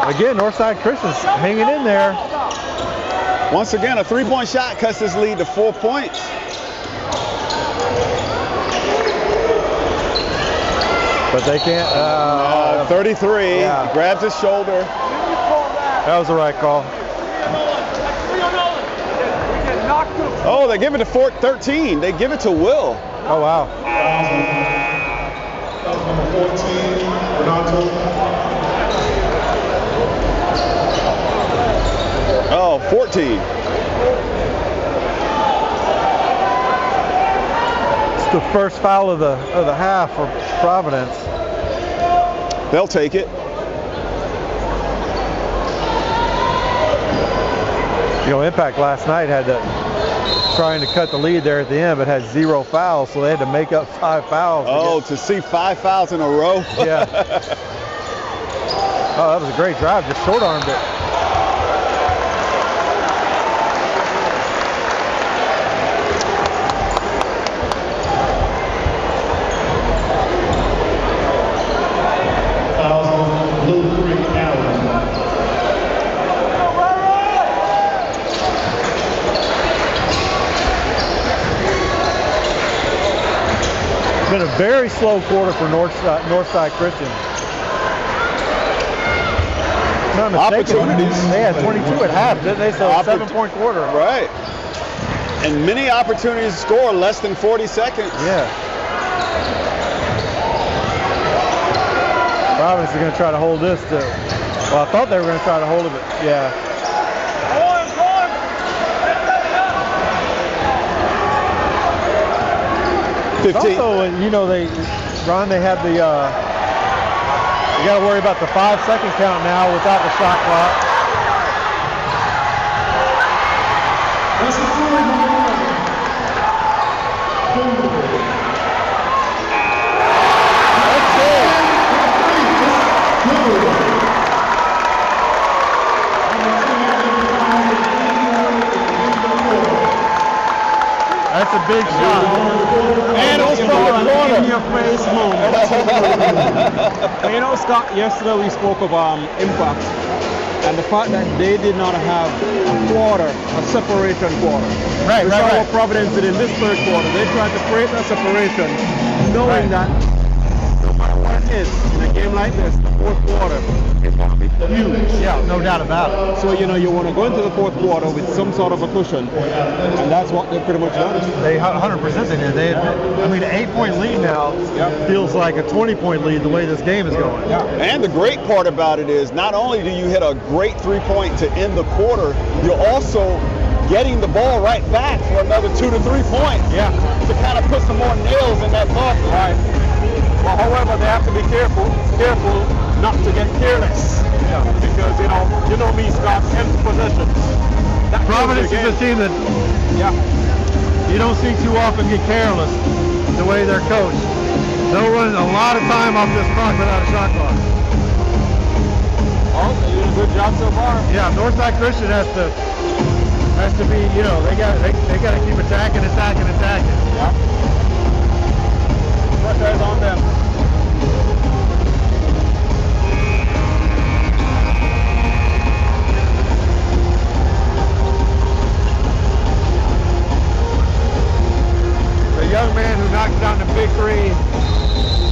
Again, Northside Christian's hanging in there. Once again, a 3-point shot cuts this lead to 4 points. But they can't. 33, grabs his shoulder. That was the right call. Oh, they give it to 13. They give it to Will. Oh, wow. Number 14, Renato. Oh, 14. It's the first foul of the half for Providence. They'll take it. You know, Impact last night had trying to cut the lead there at the end, but had 0 fouls, so they had to make up 5 fouls. Oh, to see 5 fouls in a row. Yeah. Oh, that was a great drive. Just short-armed it. Been a very slow quarter for Northside Christian. Not mistaken, Opportunities. they had 22 at half, didn't they? So a 7-point quarter. Right. And many opportunities to score less than 40 seconds. Yeah. Providence is going to try to hold this to. Well, I thought they were going to try to hold it, but yeah. 15. Also, you know, they have the. You got to worry about the 5-second count now without the shot clock. That's a big shot. And it was from the corner. In your face home. And you know, Scott, yesterday we spoke of impact and the fact that they did not have a separation quarter. Right, Which right, is right. what Providence did in this third quarter. They tried to create a separation, knowing that no matter what it is, in a game like this, the fourth quarter is going to be huge. Yeah, no doubt about it. So, you know, you want to go into the fourth quarter with some sort of a cushion, and that's what they pretty much done. They 100% they did. I mean, an 8-point lead now feels like a 20-point lead the way this game is going. Yeah. And the great part about it is not only do you hit a great 3-point to end the quarter, you're also getting the ball right back for another 2 to 3 points. Yeah. To kind of put some more nails in that coffin. Right. Well, however, they have to be careful not to get careless. Yeah. Because, you know me, Scott, 10 possessions. That Providence kills is the a team that game. you don't see too often get careless the way they're coached. They'll run a lot of time off this clock without a shot clock. Oh, they're doing a good job so far. Yeah, Northside Christian has to be, they got to keep attacking. Yeah. Pressure is on them. The young man who knocked down the big three,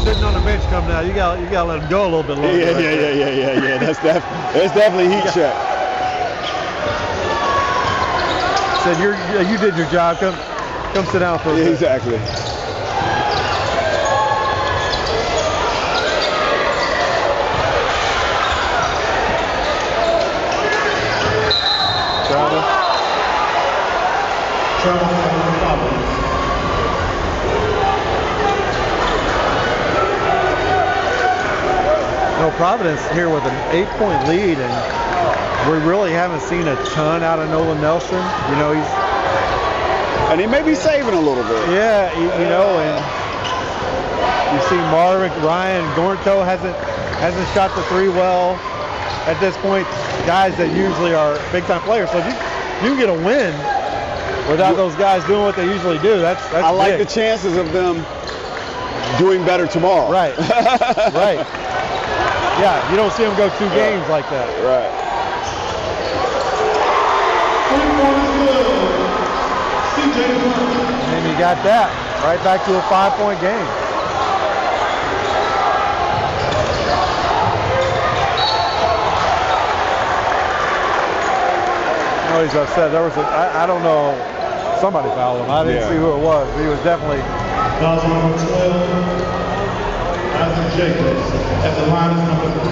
sitting on the bench, come now. You got to let him go a little bit longer. Yeah. That's definitely heat check. Said you did your job. Come sit down for a minute. Exactly. No, Providence here with an 8-point lead, and we really haven't seen a ton out of Nolan Nelson. And he may be saving a little bit. Yeah, and you see Ryan Gornto hasn't shot the three well at this point. Guys that usually are big-time players. So if you can get a win without those guys doing what they usually do, that's I like big. the chances of them doing better tomorrow. Right, right. Yeah, you don't see them go 2 games like that. Right. And you got that right back to a 5-point game. No, he's upset. There was I don't know, somebody fouled him. I didn't see who it was. He was definitely. Foul number 12, Isaac Jacobs. At the line is number 3,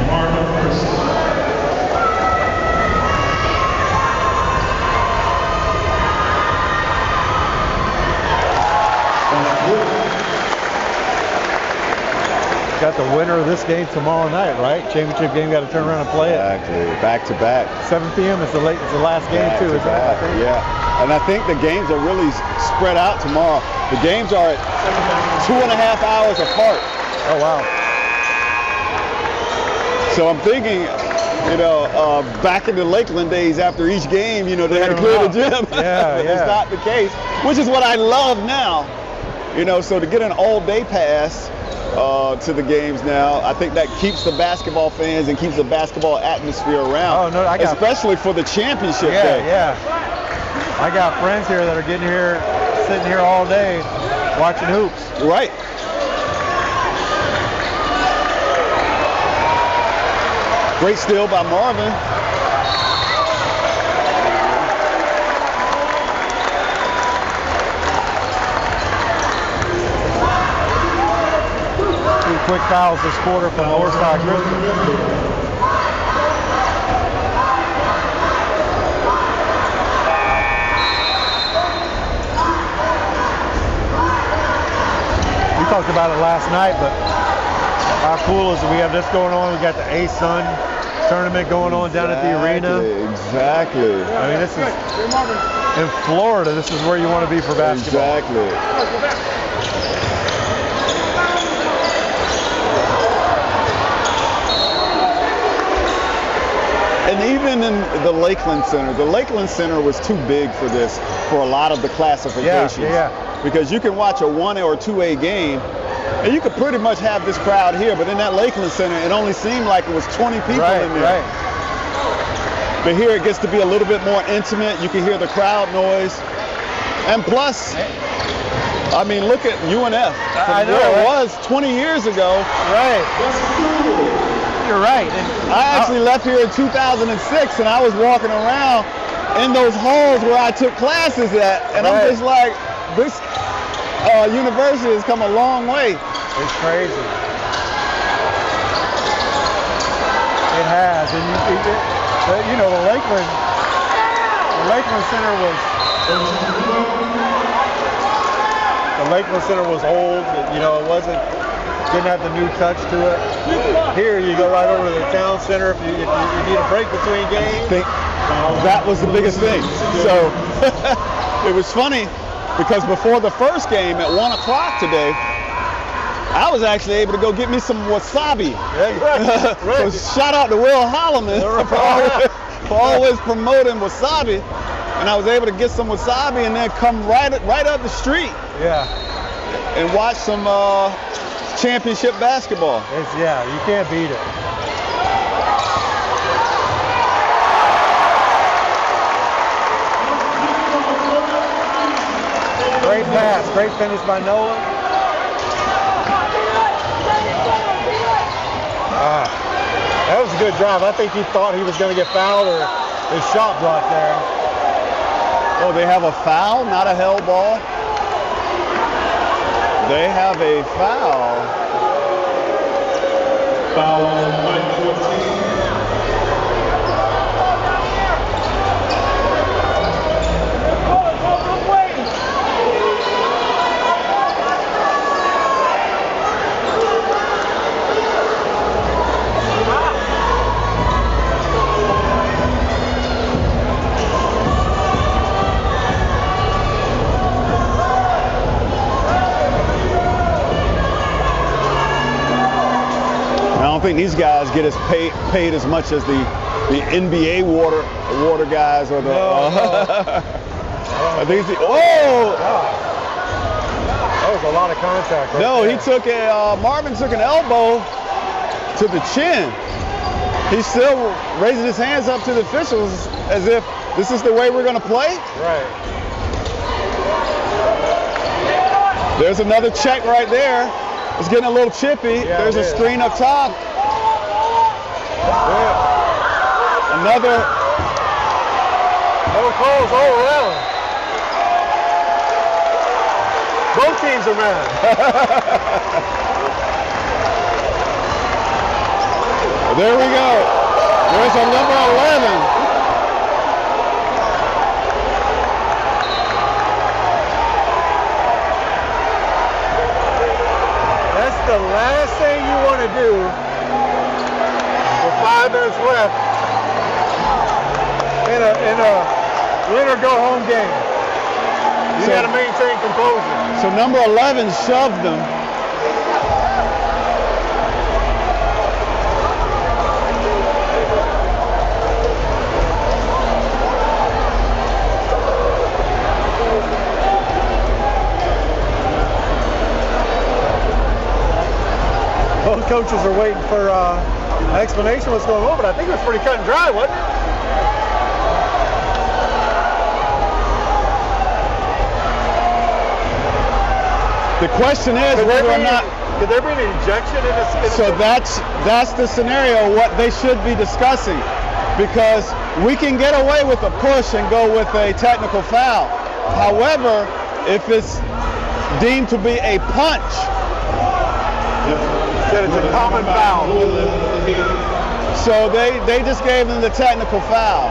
Marvin Christie. Got the winner of this game tomorrow night, right? Championship game, got to turn around and play it. Exactly. Back to back. 7 p.m. is the last game too, isn't it? I think? Yeah. And I think the games are really spread out tomorrow. The games are at 2.5 hours apart. Oh wow. So I'm thinking, back in the Lakeland days, after each game, they had to clear the gym. Yeah, But yeah. it's not the case, which is what I love now. So to get an all-day pass to the games now, I think that keeps the basketball fans and keeps the basketball atmosphere around. Oh, no, especially for the championship day. Yeah. I got friends here that are sitting here all day watching hoops. Right. Great steal by Marvin. Quick fouls this quarter from Northside Christian. We talked about it last night, but how cool is it? We have this going on. We got the A-Sun tournament going on down at the arena. Exactly. I mean, this is in Florida. This is where you want to be for basketball. Exactly. And even in the Lakeland Center was too big for this, for a lot of the classifications. Yeah. Because you can watch a 1A or 2A game, and you could pretty much have this crowd here, but in that Lakeland Center, it only seemed like it was 20 people in there. Right. But here it gets to be a little bit more intimate. You can hear the crowd noise. And plus, I mean, look at UNF. I know, where it right? was 20 years ago. Right. You're right. I actually left here in 2006, and I was walking around in those halls where I took classes at, and I'm just like, this university has come a long way. It's crazy. It has, and you know, the Lakeland Center was old. You know, didn't have the new touch to it. Here, you go right over to the town center if you need a break between games. That was the biggest thing. So it was funny because before the first game at 1 o'clock today, I was actually able to go get me some wasabi. So shout out to Will Holloman for always promoting wasabi. And I was able to get some wasabi and then come right up the street. Yeah. And watch some championship basketball. You can't beat it. Great pass, great finish by Noah. That was a good drive. I think he thought he was going to get fouled or his shot blocked there. Oh, they have a foul, not a held ball. They have a foul. Foul on Mike 14. I don't think these guys get as paid as much as the NBA water guys or the. I think that was a lot of contact. He took Marvin took an elbow to the chin. He's still raising his hands up to the officials as if this is the way we're going to play. Right. There's another check right there. It's getting a little chippy. Yeah, there's a screen up top. Another. No calls all around. Both teams are mad. There we go. There's a number 11. The last thing you want to do with 5 minutes left in a win or go home game. You got to maintain composure. So number 11 shoved them. Both coaches are waiting for an explanation of what's going on, but I think it was pretty cut and dry, wasn't it? The question is whether or not. Could there be an ejection in this? So that's the scenario, what they should be discussing, because we can get away with a push and go with a technical foul. However, if it's deemed to be a punch, Said it's a common foul. so they just gave them the technical foul.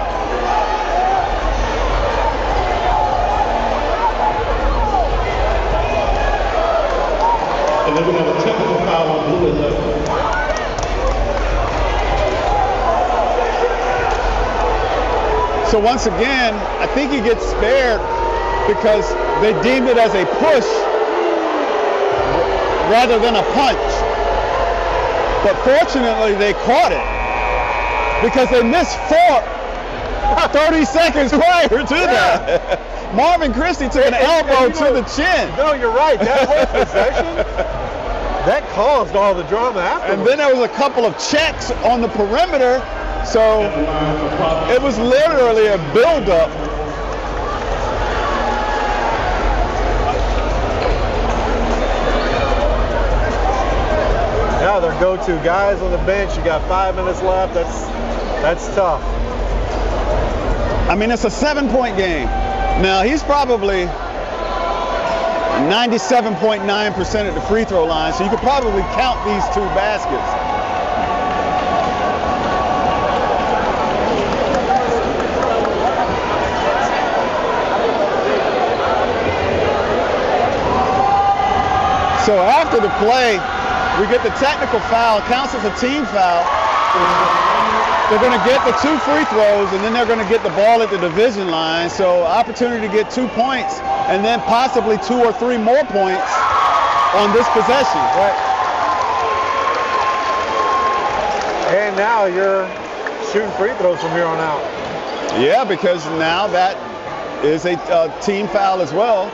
And then we have a technical foul on blue 11. So once again, I think he gets spared because they deemed it as a push rather than a punch. But fortunately, they caught it. because they missed 30 seconds prior to that. Marvin Christie took an elbow to the chin. No, you're right. That whole possession, that caused all the drama afterwards. And then there was a couple of checks on the perimeter, so it was literally a buildup. Now their go-to guys on the bench. You got 5 minutes left. That's tough. I mean, it's a 7-point game. Now, he's probably 97.9% at the free throw line, so you could probably count these 2 baskets. So after the play, we get the technical foul, counts as a team foul. They're going to get the 2 free throws, and then they're going to get the ball at the division line. So opportunity to get 2 points, and then possibly 2 or 3 more points on this possession. Right. And now you're shooting free throws from here on out. Yeah, because now that is a team foul as well.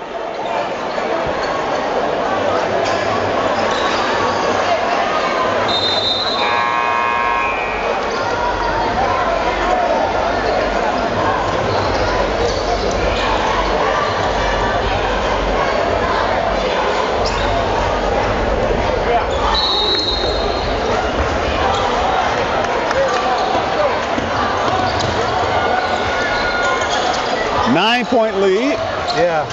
Nine-point lead. Yeah.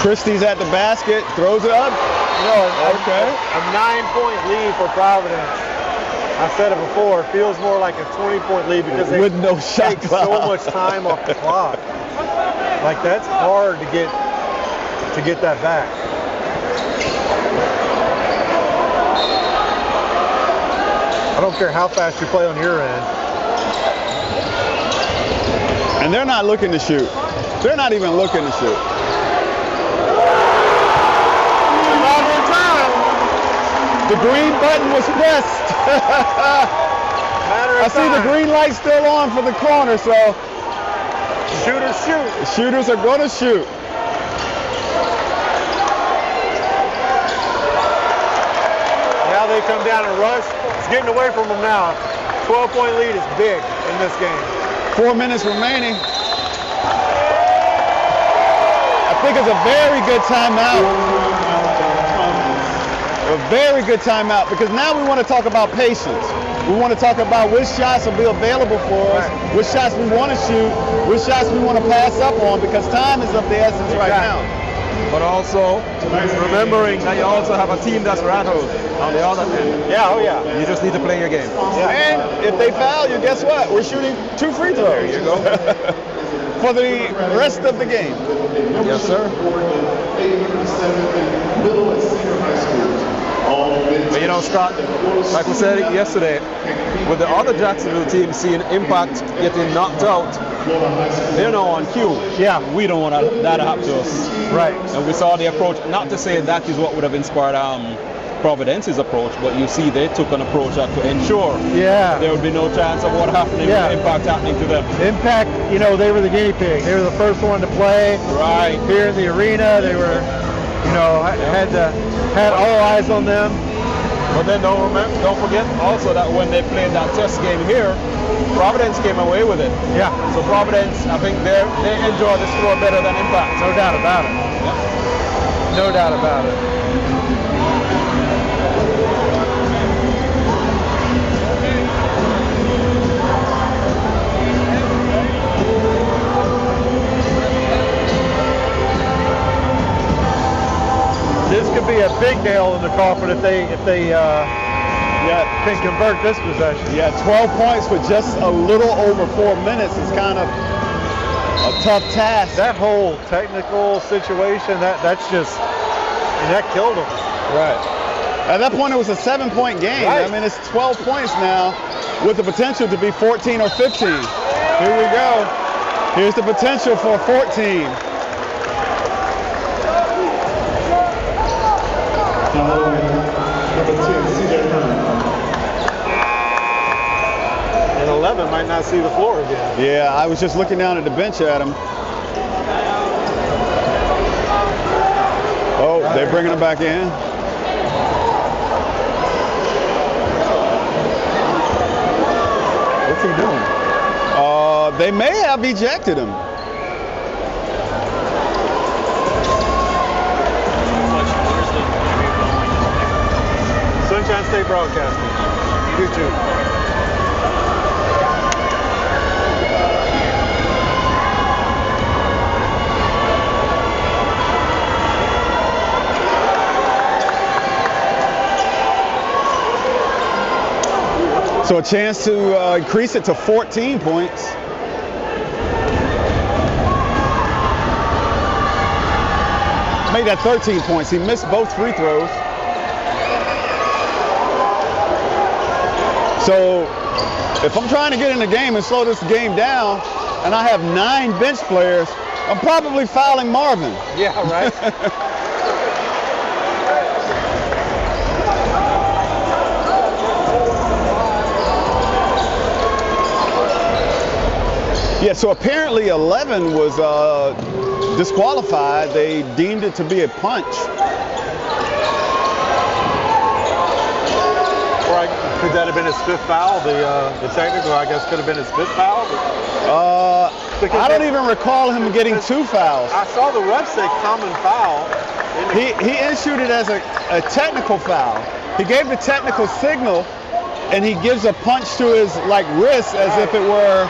Christie's at the basket, throws it up. Okay. A 9-point lead for Providence. I said it before, it feels more like a 20-point lead because they with no shot take clock. so much time off the clock. Like that's hard to get that back. I don't care how fast you play on your end. And they're not looking to shoot. They're not even looking to shoot. The green button was pressed. I see the green light still on for the corner, so shooters shoot. The shooters are going to shoot. Now they come down and rush. It's getting away from them now. 12-point lead is big in this game. 4 minutes remaining. I think it's a very good timeout. A very good timeout, because now we want to talk about patience. We want to talk about which shots will be available for us, which shots we want to shoot, which shots we want to pass up on, because time is of the essence right now. But also remembering that you also have a team that's rattled on the other end. Yeah, oh yeah. You just need to play your game. Yeah. And if they foul you, guess what? We're shooting 2 free throws. There you go. For the rest of the game. Yes, sir. But you know, Scott, like we said yesterday, with the other Jacksonville team seeing Impact getting knocked out, they're now on cue. Yeah. We don't want that to happen to us. Right. And we saw the approach, not to say that is what would have inspired Providence's approach, but you see they took an approach that to ensure there would be no chance of what happening with Impact happening to them. Impact, you know, they were the guinea pig. They were the first one to play. Right. Here in the arena, they were, you know, had all eyes on them. But then don't forget also that when they played that test game here, Providence came away with it. Yeah. So Providence, I think they enjoy the score better than Impact. No doubt about it. Yeah. No doubt about it. This could be a big nail in the coffin if they can convert this possession. Yeah, 12 points with just a little over 4 minutes is kind of a tough task. That whole technical situation, that killed them. Right. At that point, it was a 7-point game. Right. I mean, it's 12 points now with the potential to be 14 or 15. Here we go. Here's the potential for 14. And 11 might not see the floor again. Yeah, I was just looking down at the bench at him. Oh, they're bringing him back in. What's he doing? They may have ejected him. Sunshine State Broadcasting. YouTube. So a chance to increase it to 14 points. Made that 13 points. He missed both free throws. So if I'm trying to get in the game and slow this game down, and I have 9 bench players, I'm probably fouling Marvin. Yeah, right. Yeah, so apparently 11 was disqualified. They deemed it to be a punch. Or could that have been his 5th foul? The technical, I guess, could have been his 5th foul. I don't even recall him getting 2 fouls. I saw the ref say common foul. He issued it as a technical foul. He gave the technical signal, and he gives a punch to his wrist as if it were.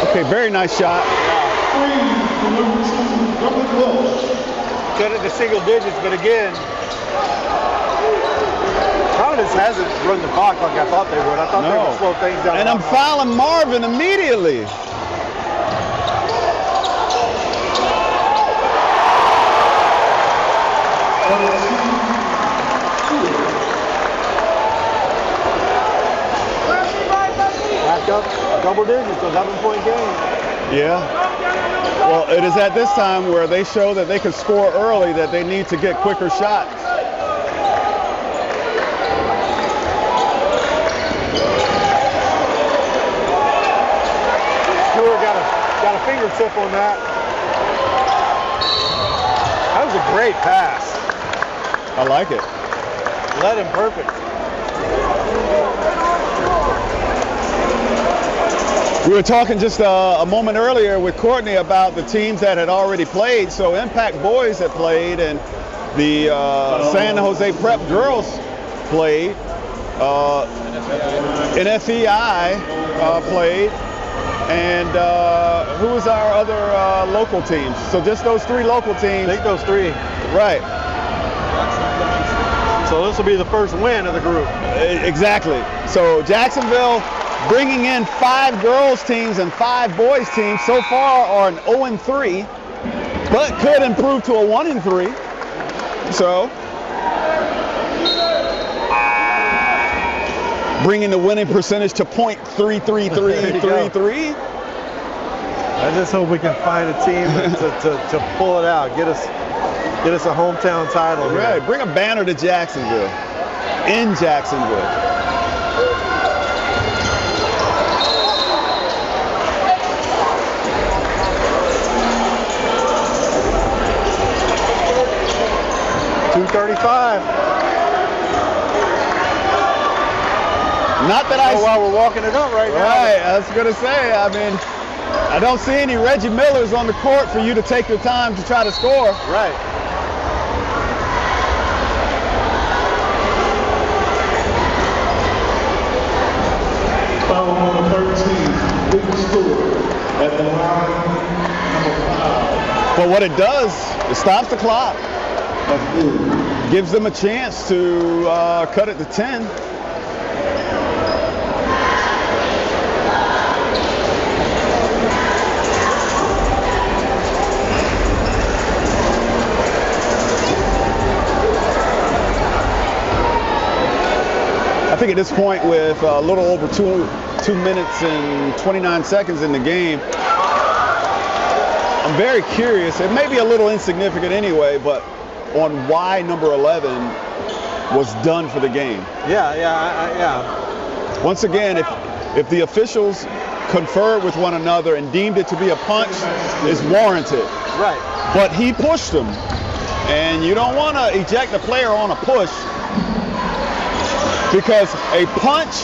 Okay, very nice shot. Cut it to single digits, but again, Providence hasn't run the clock like I thought they would. I thought they would slow things down. And I'm fouling Marvin immediately. Back up, double digits, 11-point game. Yeah. Well, it is at this time where they show that they can score early that they need to get quicker shots. Stewart got a fingertip on that. That was a great pass. I like it. Led him perfect. We were talking just a moment earlier with Courtney about the teams that had already played. So Impact Boys had played, and the San Jose Prep girls played. NFEI played. And who was our other local teams? So just those 3 local teams. I think those 3. Right. So this will be the first win of the group. Exactly. So Jacksonville bringing in 5 girls teams and 5 boys teams so far are an 0-3, but could improve to a 1-3. So bringing the winning percentage to .33333. I just hope we can find a team to pull it out, get us a hometown title. Right, bring a banner to Jacksonville, in Jacksonville. .235. Not that I. While we're walking it up right now. Right, I was gonna say. I mean, I don't see any Reggie Millers on the court for you to take your time to try to score. Right. Foul number 13, Big Stewart at the line, number 5. But what it does, it stops the clock. Gives them a chance to cut it to 10. I think at this point, with a little over 2 minutes and 29 seconds in the game, I'm very curious. It may be a little insignificant anyway, but on why number 11 was done for the game. Yeah. Once again, if the officials conferred with one another and deemed it to be a punch, it's warranted. Right. But he pushed him, and you don't want to eject a player on a push, because a punch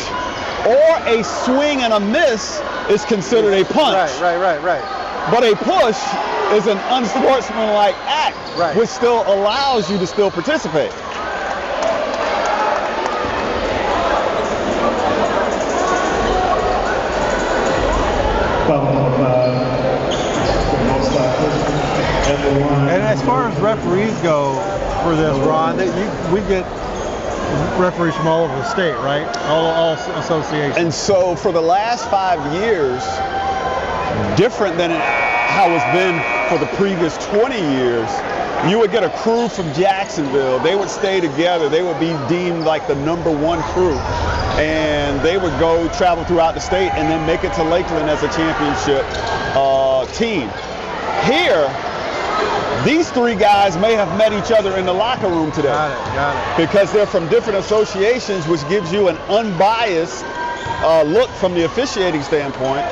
or a swing and a miss is considered a punch. Right. But a push is an unsportsmanlike act, which still allows you to still participate. And as far as referees go for this, Ron, we get referees from all over the state, right? All associations. And so for the last 5 years, different than how it's been for the previous 20 years, you would get a crew from Jacksonville. They would stay together. They would be deemed like the #1 crew. And they would go travel throughout the state and then make it to Lakeland as a championship team. Here, these 3 guys may have met each other in the locker room today. Got it. Because they're from different associations, which gives you an unbiased look from the officiating standpoint.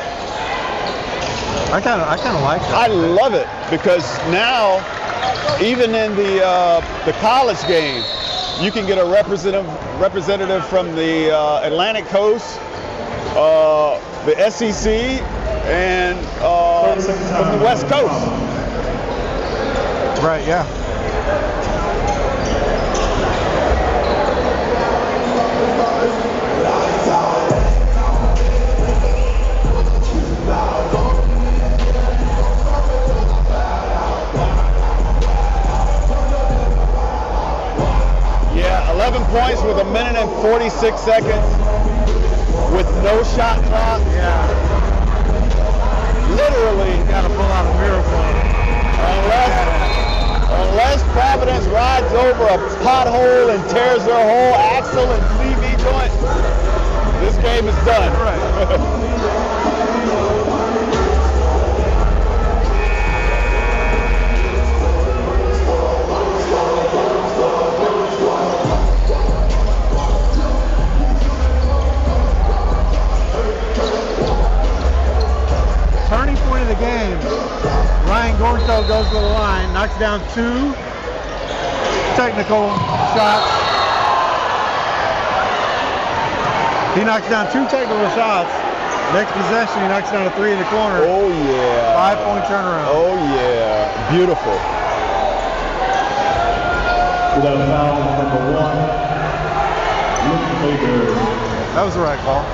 I kind of like that. I love it, because now, even in the college game, you can get a representative from the Atlantic Coast, the SEC, and from the West Coast. Right, yeah. Yeah, 11 points with 1 minute and 46 seconds with no shot clock. Yeah. Literally, Got to pull out a miracle. Unless Providence rides over a pothole and tears their whole axle and CV joint, this game is done. Turning point of the game. Ryan Gornstow goes to the line, knocks down 2 technical shots. He knocks down 2 technical shots. Next possession, he knocks down a 3 in the corner. Oh yeah. 5-point turnaround. Oh yeah. Beautiful. Without foul, number 1, Luke Baker. That was the right call.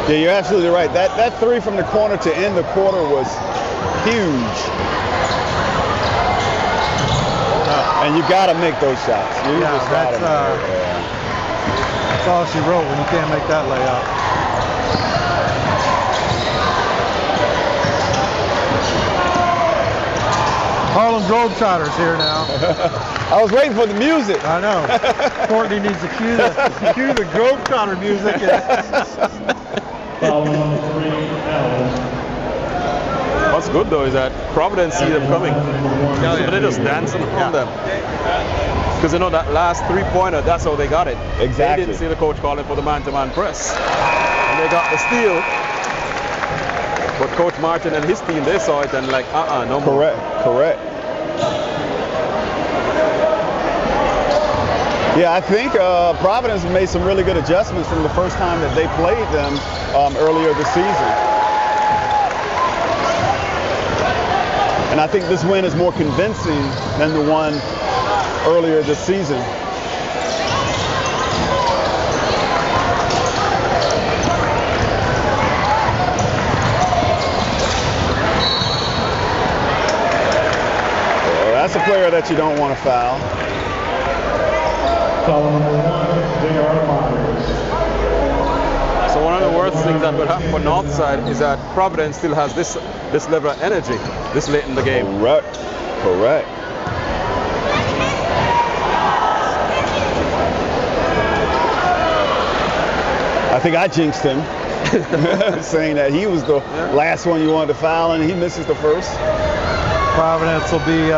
Yeah, you're absolutely right. That 3 from the corner to end the quarter was huge. And you got to make those shots. You just gotta that's all she wrote when you can't make that layup. Harlem Globetrotters here now. I was waiting for the music. I know. Courtney needs to cue the Globetrotter music. Foul number 3, L. What's good though is that Providence see them coming. But they're just dancing around them. Because that last 3-pointer, that's how they got it. Exactly. They didn't see the coach calling for the man-to-man press. And they got the steal. But Coach Martin and his team, they saw it and like, no more. Correct. Yeah, I think Providence made some really good adjustments from the first time that they played them earlier this season. And I think this win is more convincing than the one earlier this season. Well, that's a player that you don't want to foul. Foul number 1, J.R. Myers. So one of the worst things that could happen for Northside is that Providence still has this level of energy this late in the game. Correct. I think I jinxed him. saying that he was the last one you wanted to foul, and he misses the first. Providence will be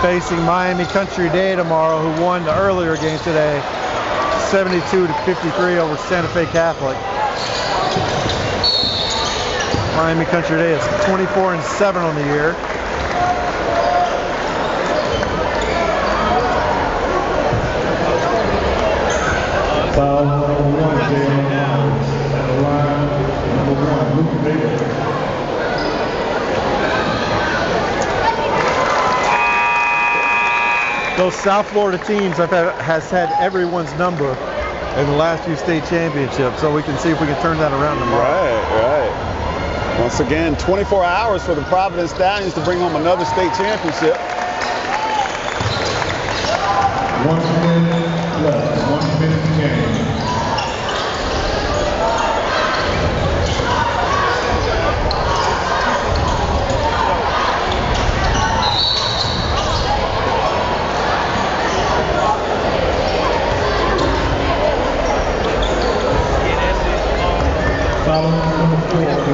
facing Miami Country Day tomorrow, who won the earlier game today, 72-53 over Santa Fe Catholic. Miami Country Day is 24-7 on the year. Foul number 1, Jalen Myers. At the line, number 1, Luke Baker. Those South Florida teams has had everyone's number in the last few state championships, so we can see if we can turn that around tomorrow. Right. Once again, 24 hours for the Providence Stallions to bring home another state championship. 1 minute left. 1 minute game.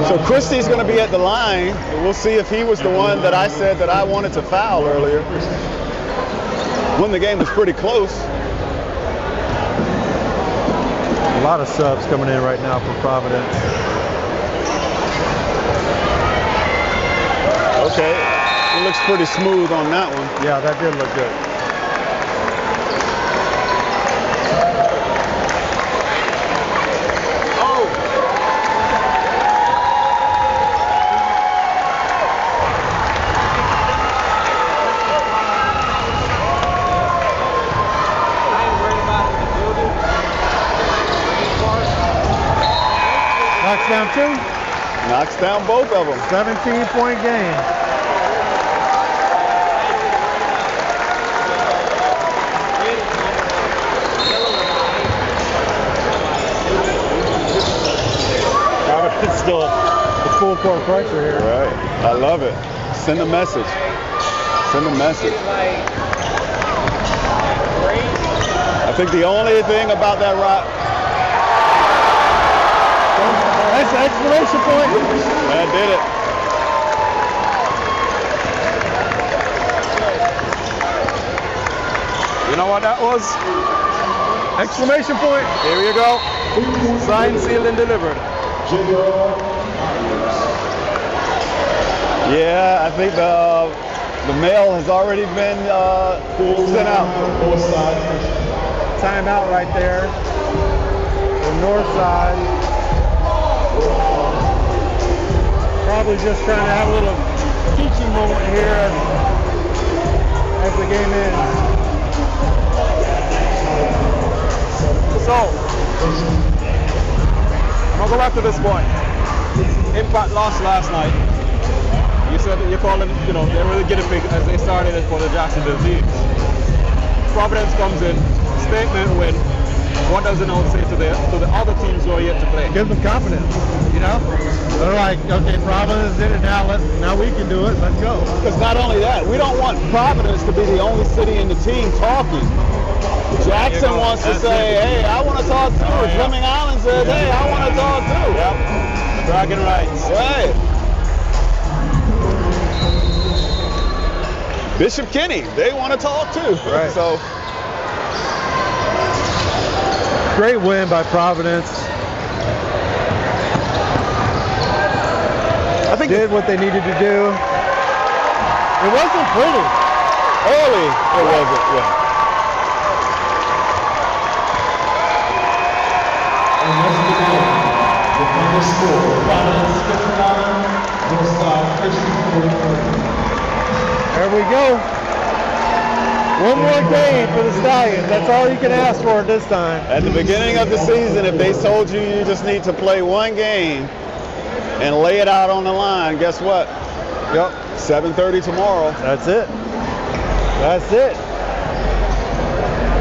So Christie's going to be at the line. We'll see if he was the one that I said that I wanted to foul earlier, when the game was pretty close. A lot of subs coming in right now for Providence. Okay, it looks pretty smooth on that one. Yeah, that did look good. Knocks down 2. Knocks down both of them. 17-point game. It's still a full court pressure here. Right. I love it. Send a message. Send a message. I think the only thing about that rock. That's an exclamation point. That did it. You know what that was? Exclamation point. Here you go. Signed, sealed, and delivered. Yeah, I think the mail has already been sent out. Timeout right there. The Northside. Probably just trying to have a little teaching moment here as the game ends. So, I'll go back to this point. Impact lost last night. You said that you call them, they're really guinea pig as they started it for the Jacksonville teams. Providence comes in, statement win. What does it now say to the other teams who are yet to play? Gives them confidence, They're like, okay, Providence did it now. Now we can do it. Let's go. Because not only that, we don't want Providence to be the only city in the team talking. Jackson wants to say, hey, I want to talk too. Fleming Island says, hey, I want to talk too. Yep. Bragging rights. Right. Bishop Kenny, they want to talk too. Right. So. Great win by Providence. I think did what they needed to do. It wasn't pretty. Early, it wasn't, yeah. And once again, the final score, Providence 59, Northside Christian 43. There we go. One more game for the Stallions. That's all you can ask for at this time. At the beginning of the season, if they told you you just need to play one game and lay it out on the line, guess what? Yep. 7:30 tomorrow. That's it. That's it.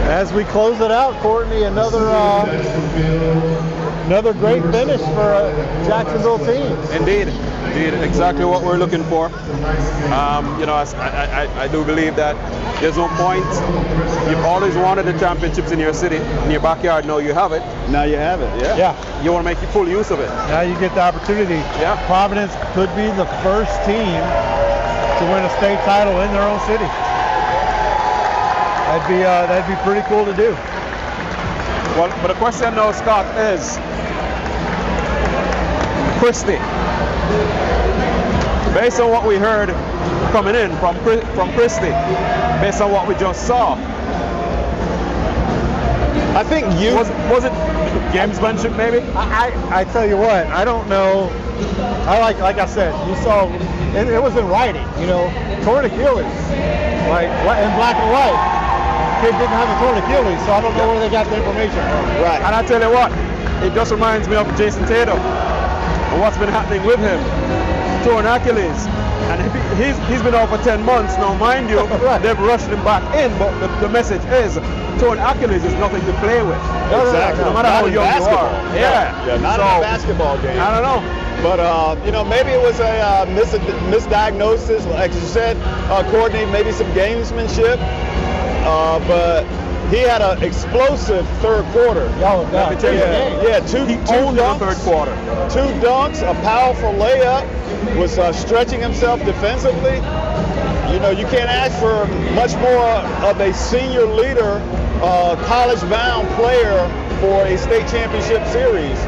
As we close it out, Courtney, another great finish for a Jacksonville team. Indeed. Indeed, exactly what we're looking for. You know, I do believe that there's no point. You've always wanted the championships in your city, in your backyard. Now you have it. Now you have it. Yeah. Yeah. You want to make full use of it. Now you get the opportunity. Yeah. Providence could be the first team to win a state title in their own city. That'd be pretty cool to do. Well, but the question now, Scott, is Christie. Based on what we heard coming in from Christie, based on what we just saw, I think was it gamesmanship maybe? I tell you what, I don't know. I like I said, you saw it was in writing. You know, torn Achilles, like in black and white. Kid didn't have a torn Achilles, so I don't know where they got the information from. Right. And I tell you what, it just reminds me of Jason Tatum and what's been happening with him. Torn Achilles. And he's been out for 10 months now, mind you. Right. They've rushed him back in, but the message is torn Achilles is nothing to play with. Exactly. No matter how young you are. Yeah, not in a basketball game. I don't know. But, you know, maybe it was a misdiagnosis, like you said, Courtney, maybe some gamesmanship. But he had an explosive third quarter. Y'all Let me tell you. Yeah, two Owned the dunks, third quarter. 2 dunks, a powerful layup, was stretching himself defensively. You know, you can't ask for much more of a senior leader, college-bound player for a state championship series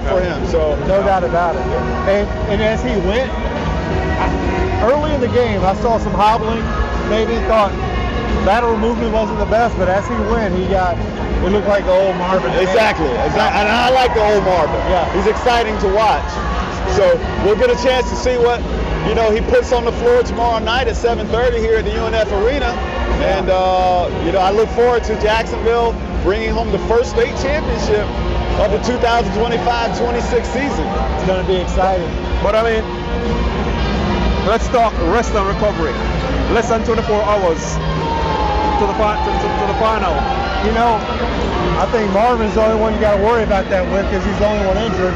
for him. So No doubt about it. And as he went, early in the game, I saw some hobbling. Maybe thought lateral movement wasn't the best, but as he went, it looked like the old Marvin. Exactly. And I like the old Marvin. Yeah. He's exciting to watch. So we'll get a chance to see what, you know, he puts on the floor tomorrow night at 7:30 here at the UNF Arena. And, you know, I look forward to Jacksonville bringing home the first state championship of the 2025-26 season. It's going to be exciting. But I mean, let's talk rest and recovery. Less than 24 hours to the final. You know, I think Marvin's the only one you got to worry about that with because he's the only one injured.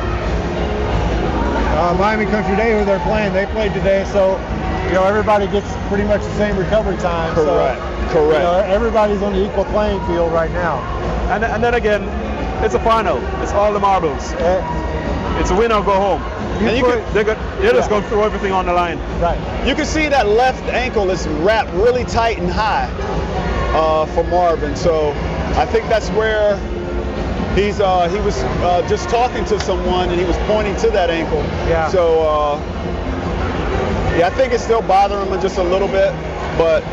Miami Country Day, who they're playing, they played today, so you know everybody gets pretty much the same recovery time. Correct. So, you know, everybody's on the equal playing field right now. And then again, it's a final. It's all the marbles. It's a win or go home. They're just going to throw everything on the line. Right. You can see that left ankle is wrapped really tight and high for Marvin. So I think that's where he was just talking to someone and he was pointing to that ankle. Yeah. So I think it's still bothering him just a little bit. But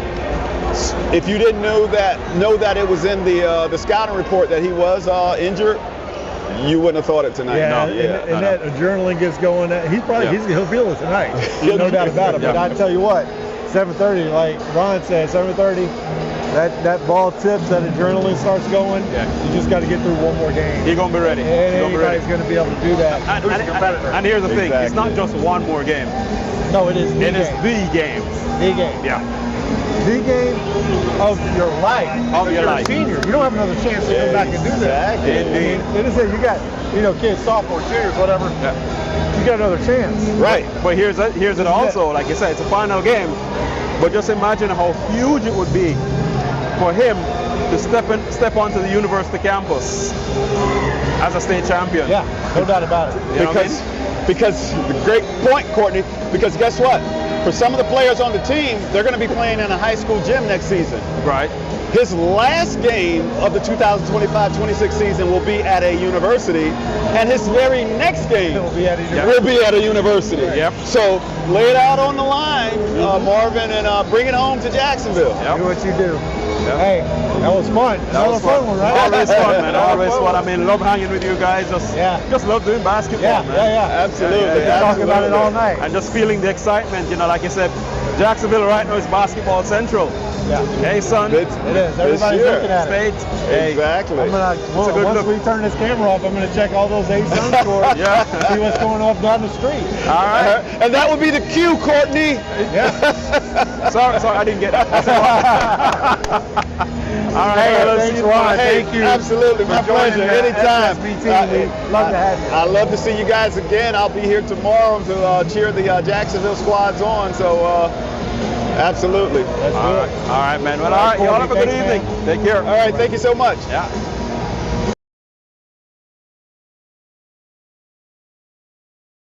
if you didn't know that it was in the scouting report that he was injured, you wouldn't have thought it tonight. Yeah, and that adrenaline gets going. He'll feel it tonight. No doubt about it. But I tell you what, 7:30, like Ron said, 7:30, that ball tips, that adrenaline starts going. Yeah. You just got to get through one more game. He's gonna be ready. And anybody's gonna be able to do that. And here's the thing: it's not just one more game. No, it is. It is the game. The game. Yeah. The game of your life. Of your life. Senior. You don't have another chance to come back and do that. Exactly. It is it. You got, kids, sophomore, juniors, whatever. Yeah. You got another chance. Right. But here's it also. Like you said, it's a final game. But just imagine how huge it would be for him to step onto the university campus as a state champion. Yeah, no doubt about it. Because great point, Courtney. Because guess what? For some of the players on the team, they're going to be playing in a high school gym next season. Right. His last game of the 2025-26 season will be at a university, and his very next game will be at a university. Yep. So lay it out on the line, Marvin, and bring it home to Jacksonville. Yep. Do what you do. Yep. Hey, that was fun. That was fun. One, right? Always fun, man. Always fun. I mean, love hanging with you guys. Just love doing basketball, man. Yeah. Absolutely. Talk about it all night. And just feeling the excitement. Like I said, Jacksonville right now is basketball central. Yeah. Hey, son. It is. Everybody's looking at it. Hey. Exactly. Once we turn this camera off, I'm going to check all those A-Sun scores. Yeah. See what's going on down the street. All right. And that would be the cue, Courtney. Yeah. Sorry, I didn't get that. All right, Hey, fellas. thanks, Ron. Hey, Thank you. absolutely, my for joining pleasure. the Anytime. FSB team. We'd love to have you. I'd love to see you guys again. I'll be here tomorrow to cheer the Jacksonville squads on. So, absolutely. Let's do it. All right, man. Well, all right. Courtney, Y'all have a good thanks, evening. man. Take care. All right, thank you so much. Yeah.